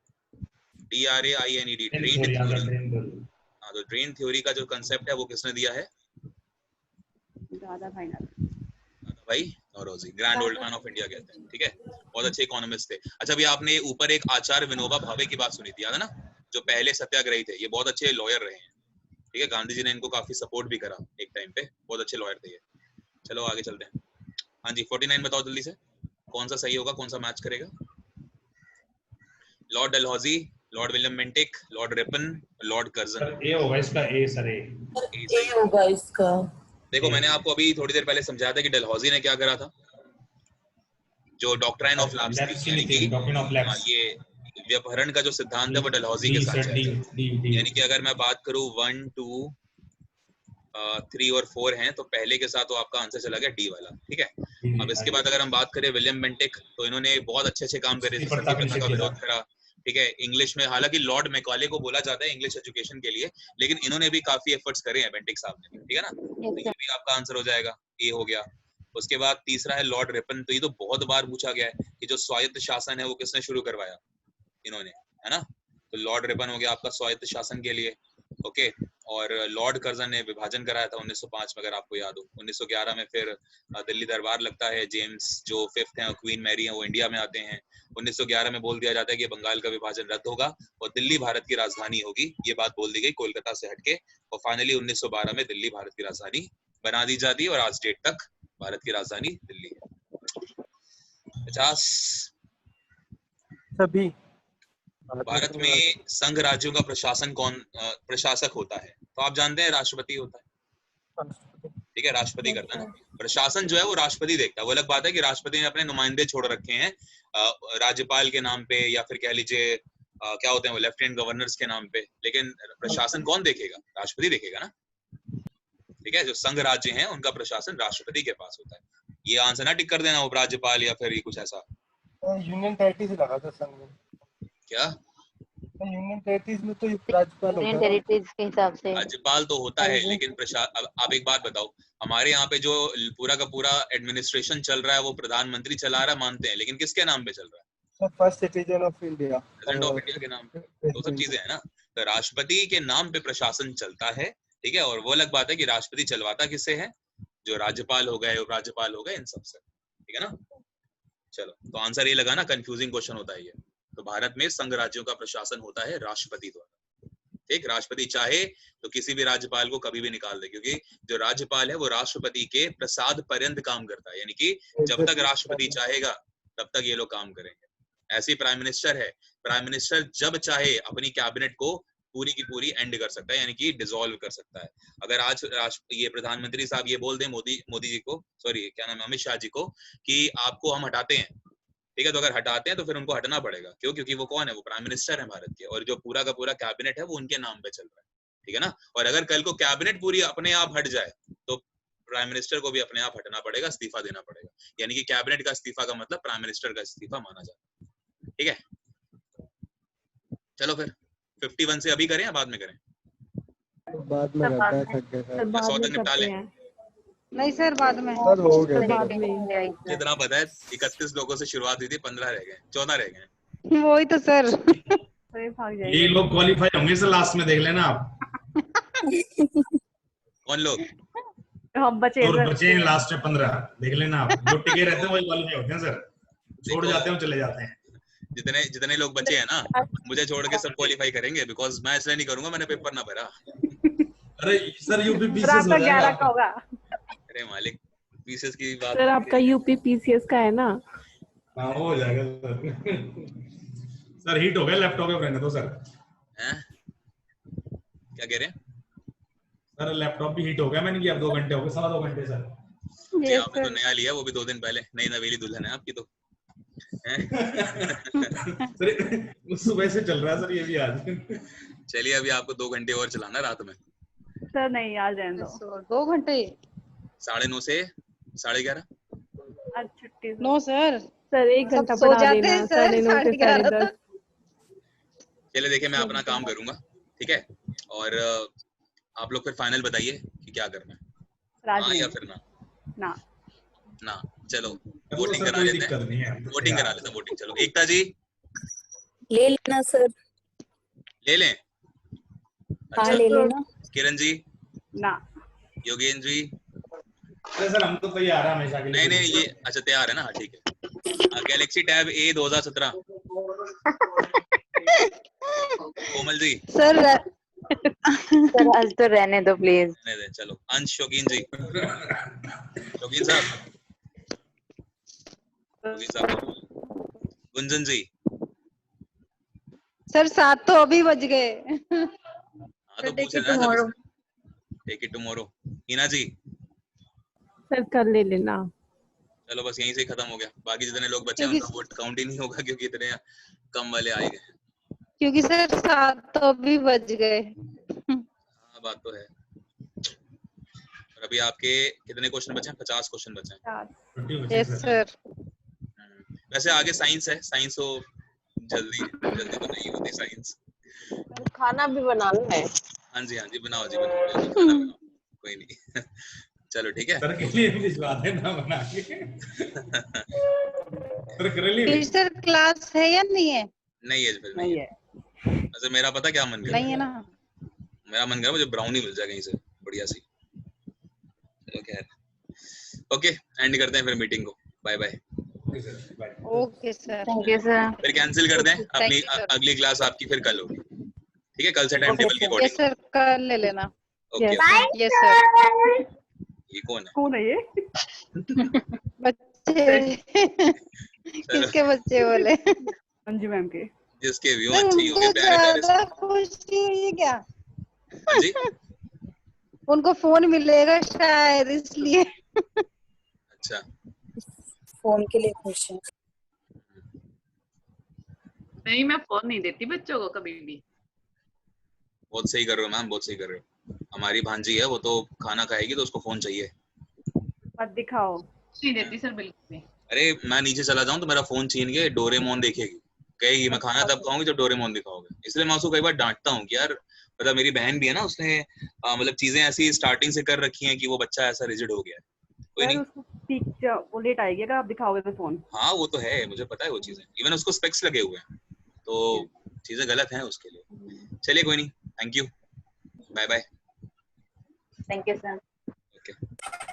DRAINED, trend theory. हाँ, तो ट्रेंड थ्योरी का जो कंसेप्ट है वो किसने दिया है? Dadabhai Naoroji, grand old man of India कहते हैं। ठीक है, बहुत अच्छे इकोनॉमिस्ट थे। अच्छा, अभी आपने ऊपर एक आचार्य विनोबा भावे की बात सुनी थी, याद है ना? जो पहले सत्याग्रही थे, ये बहुत अच्छे लॉयर रहे हैं। ठीक है, गांधी जी ने इनको काफी सपोर्ट भी करा एक टाइम पे, बहुत अच्छे लॉयर थे ये। चलो आगे चलते हैं। हाँ जी, 49 बताओ जल्दी से, कौन सा सही होगा, कौन सा मैच करेगा? Lord Dalhousie, lord William Bentinck, lord Ripon, lord Curzon. A होगा इसका, ए सर, ए होगा इसका। देखो मैंने आपको अभी थोड़ी देर पहले समझाया था कि डलहौजी ने क्या करा था, जो डॉक्ट्राइन ऑफ लैप्स थी, यानी कि डॉक्ट्रिन ऑफ लैप्स। ये व्यपहरण का जो सिद्धांत है वो डलहौजी के साथ चला। यानी कि अगर मैं बात करूं 1 2 3 और 4 हैं, तो पहले के साथ तो आपका आंसर चला गया डी वाला। ठीक है, अब इसके बाद अगर हम बात करें विलियम बेंटिक, तो इन्होंने बहुत अच्छे काम करे, सती प्रथा का विरोध करा। ठीक है, इंग्लिश में, हालांकि लॉर्ड मैकॉले को बोला जाता है इंग्लिश एजुकेशन के लिए, लेकिन इन्होंने भी काफी एफर्ट्स करे हैं बेंटिक साहब ने। ठीक है ना, तो ये भी आपका आंसर हो जाएगा, ए हो गया। उसके बाद तीसरा है लॉर्ड रिपन। तो ये तो बहुत बार पूछा गया है कि जो स्वायत्त शासन है वो किसने शुरू करवाया? इन्होंने, है ना? तो लॉर्ड रिपन हो गया आपका स्वायत्त शासन के लिए। ओके, और लॉर्ड कर्जन ने विभाजन कराया था 1905 में, अगर आपको याद हो। 1911 में फिर दिल्ली दरबार लगता है, जेम्स जो 5th हैं, क्वीन मैरी हैं, वो इंडिया में आते हैं। 1911 में बोल दिया जाता है कि बंगाल का विभाजन रद्द होगा और दिल्ली भारत की राजधानी होगी, ये बात बोल दी गई कोलकाता से हटके। और फाइनली 1912 में दिल्ली भारत की राजधानी बना दी जाती है, और आज डेट तक भारत की राजधानी दिल्ली है। 50 सभी भारत में संघ राज्यों का प्रशासन कौन प्रशासक होता है? तो आप जानते हैं राष्ट्रपति होता है, ठीक है, राष्ट्रपति करता है ना। प्रशासन जो है वो राष्ट्रपति देखता है। वो अलग बात है कि राष्ट्रपति ने अपने नुमाइंदे छोड़ रखे हैं राज्यपाल के नाम पे, या फिर कह लीजिए क्या होते हैं वो लेफ्टिनेंट गवर्नर्स के नाम पे, लेकिन प्रशासन कौन देखेगा? राष्ट्रपति देखेगा ना, ठीक है। जो संघ राज्य हैं उनका प्रशासन राष्ट्रपति के पास होता है। ये आंसर ना टिक कर देना उपराज्यपाल या फिर ये कुछ ऐसा। यूनियन टेरिटरी से लगा था संघ में। क्या यूनियन टेरिटरीज में तो राज्यपाल होता है। टेरिटरीज के हिसाब से राज्यपाल तो होता है, लेकिन आप एक बात बताओ, हमारे यहाँ पे जो पूरा का पूरा एडमिनिस्ट्रेशन चल रहा है वो प्रधानमंत्री चला रहा है मानते हैं, लेकिन किसके नाम पे चल रहा है? First citizen of India, president of India के नाम पे। तो सब चीजें है ना। तो राष्ट्रपति के नाम पे प्रशासन चलता है, ठीक है। और वो अलग बात है कि राष्ट्रपति चलवाता किससे है? जो राज्यपाल हो गए, उपराज्यपाल हो गए, इन सब से, ठीक है ना। चलो, तो आंसर ये लगा ना, कंफ्यूजिंग क्वेश्चन होता है ये। तो भारत में संघ राज्यों का प्रशासन होता है राष्ट्रपति द्वारा, ठीक। राष्ट्रपति चाहे तो किसी भी राज्यपाल को कभी भी निकाल दे, क्योंकि जो राज्यपाल है वो राष्ट्रपति के प्रसाद पर्यंत काम करता है, यानी कि जब तक राष्ट्रपति चाहेगा तब तक ये लोग काम करेंगे। ऐसी प्राइम मिनिस्टर है, प्राइम मिनिस्टर जब चाहे अपनी कैबिनेट को पूरी की पूरी एंड कर सकता है, यानी कि डिसॉल्व कर सकता है। अगर आज ये प्रधानमंत्री साहब ये बोल दें मोदी जी को, सॉरी क्या नाम है, अमित शाह जी को, कि आपको हम हटाते हैं, ठीक है, तो अगर हटाते हैं तो फिर उनको हटना पड़ेगा। क्यों? क्योंकि वो कौन है? वो प्राइम मिनिस्टर है भारत के, और जो पूरा का पूरा कैबिनेट है वो उनके नाम पे चल रहा है, ठीक है ना। और अगर कल को कैबिनेट पूरी अपने आप हट जाए तो प्राइम मिनिस्टर को भी अपने आप हटना पड़ेगा, इस्तीफा देना पड़ेगा। यानी कि कैबिनेट का इस्तीफा का मतलब प्राइम मिनिस्टर का इस्तीफा माना जाता है, ठीक है। चलो फिर 51 से अभी करें या बाद में करें? बाद में रहता है, थक गए सर सर। बाद 100 में तक निपटा करते लें। हैं। नहीं सर बाद में। सर हो गया सर सर। बाद में। कितना पता है? 31 लोगों से शुरुआत हुई थी, 15 रह गए, 14 रह गए। वही तो सर। तो ये भाग ये जाएगा। लोग क्वालिफाई होंगे सर, लास्ट में देख लेना आप। कौन लोग? हम बचे और सर। बचे हैं लास्ट में 15, देख लेना आप। जो टिके रहते हैं वही क्वालिफाई होते हैं सर, छोड़ देखो, जाते हैं चले जाते हैं। जितने लोग बचे हैं ना, मुझे छोड़ के सब क्वालिफाई करेंगे, बिकॉज मैं इसलिए नहीं करूंगा, मैंने पेपर ना भरा। अरे सर यूपी सर पीसीएस आपका हो जाएगा 11 का होगा। अरे मालिक, पीसीएस की बात। सर आपका यूपी पीसीएस का है ना? हाँ वो हो जाएगा सर। सर हीट हो गया लैपटॉप पे, रहने दो सर। हैं? क्या कह रहे हैं? सर लैपटॉप भी हीट हो गया, मैंने किया 2 घंटे हो गए, 2.25 घंटे सर। जी आपने तो नया लिया, वो भी 2 दिन पहले। नई नवेली दुल्हन है आपकी तो। सर सुबह से चल रहा है सर ये भी आज। चलिए अभी आपको 2 घंटे और चलाना रात में, सर नहीं आज रहने दो। 2 घंटे 9:30 से 11:30। आज छुट्टी। No sir. सर 1 सब घंटा सो पढ़ा जाते देना, हैं सर 9:30 से 11:30 10:30। चलिए देखिए, मैं अपना काम करूंगा, ठीक है। और आप लोग फिर फाइनल बताइए कि क्या करना है, राज हाँ या नहीं। फिर ना। ना ना, चलो तो वोटिंग सर करा कोई लेते दिक्कत हैं, नहीं है। वोटिंग करा लेते हैं, वोटिंग। चलो एकता जी ले लेना सर। ले लें। हाँ अच्छा, ले लेना। किरण जी, ना। योगेंद्र जी। अरे सर हम तो तैयार है हमेशा के लिए। नहीं ये अच्छा तैयार है ना, हाँ ठीक है। गैलेक्सी टैब ए 2017। कोमल जी सर सर आज तो रहने दो प्लीज। रहने दें। चलो अंश, शौकीन जी, शौकीन साहब, गुंजन जी। सर 7 तो अभी बज गए। हाँ तो पूछ रहे हैं ना, take it tomorrow. Hina ji, sir कल ले लेना। चलो बस यहीं से खत्म हो गया। बाकी जितने लोग बचे हैं उनका वोट काउंट ही नहीं होगा, क्योंकि इतने कम वाले आए गए। क्योंकि सर 7 तो अभी बज गए। हाँ बात तो है। और अभी आपके कितने क्वेश्चन बचे हैं? 50 क्वेश्चन बचे हैं। Yes sir. वैसे आगे साइंस है, साइंस हो जल्दी तो नहीं होती साइंस। खाना भी बनाना है। हाँ जी बनाओ जी, बनाओ खाना बनाओ, कोई नहीं। चलो ठीक है। सर के लिए भी भिजवा देना बना के। सर कर लिए फिर सर क्लास है या नहीं है? नहीं है फिर नहीं है। अच्छा मेरा पता क्या मन कर रहा नहीं है ना। मेरा मन कर रहा है मुझे ब्राउनी मिल जाए कहीं से बढ़िया सी। चलो खैर ओके, एंड करते हैं फिर मीटिंग को। Bye bye. Okay sir. Thank you sir. फिर कैंसिल कर दें, Thank अपनी you, sir. अगली क्लास आपकी फिर कल होगी, ठीक है। कल से टाइम टेबल की यस वोटिंग। सर कल ले लेना। ओके। Yes sir. ये कौन है? कौन है ये? बच्चे किसके बच्चे बोले? अंजू मैम के। जिसके व्यू अच्छे ही होंगे, उनको प्यारे प्यारे से। ज्यादा खुशी हुई है क्या? हाँ जी, उनको फोन मिलेगा शायद इसलिए। अच्छा। फोन के लिए खुश है। नहीं, मैं फोन नहीं देती बच्चों को कभी भी। बहुत सही कर रहे हो मैम, बहुत सही कर रहे हो। हमारी भांजी है, वो तो खाना खाएगी तो उसको फोन चाहिए। मत दिखाओ। नहीं देती सर बिल्कुल भी। अरे मैं नीचे चला जाऊं तो मेरा फोन छीन के डोरेमोन देखेगी, कहेगी मैं खाना तब खाऊंगी जब डोरेमोन दिखाओगे। इसलिए मैं उसको कई बार डांटता हूँ कि यार, मतलब मेरी बहन भी है ना, उसने मतलब चीजें ऐसी स्टार्टिंग से कर रखी हैं कि वो बच्चा ऐसा रिजिड हो गया है। कोई सर नहीं, उसको पीक वो लेट आएगी अगर आप दिखाओगे तो फोन। हाँ वो तो है, मुझे पता है वो चीजें। इवन उसको स्पेक्स लगे हुए हैं, तो चीजें गलत हैं उसके लिए। चलिए कोई नहीं, thank you, bye bye. Thank you sir. Okay.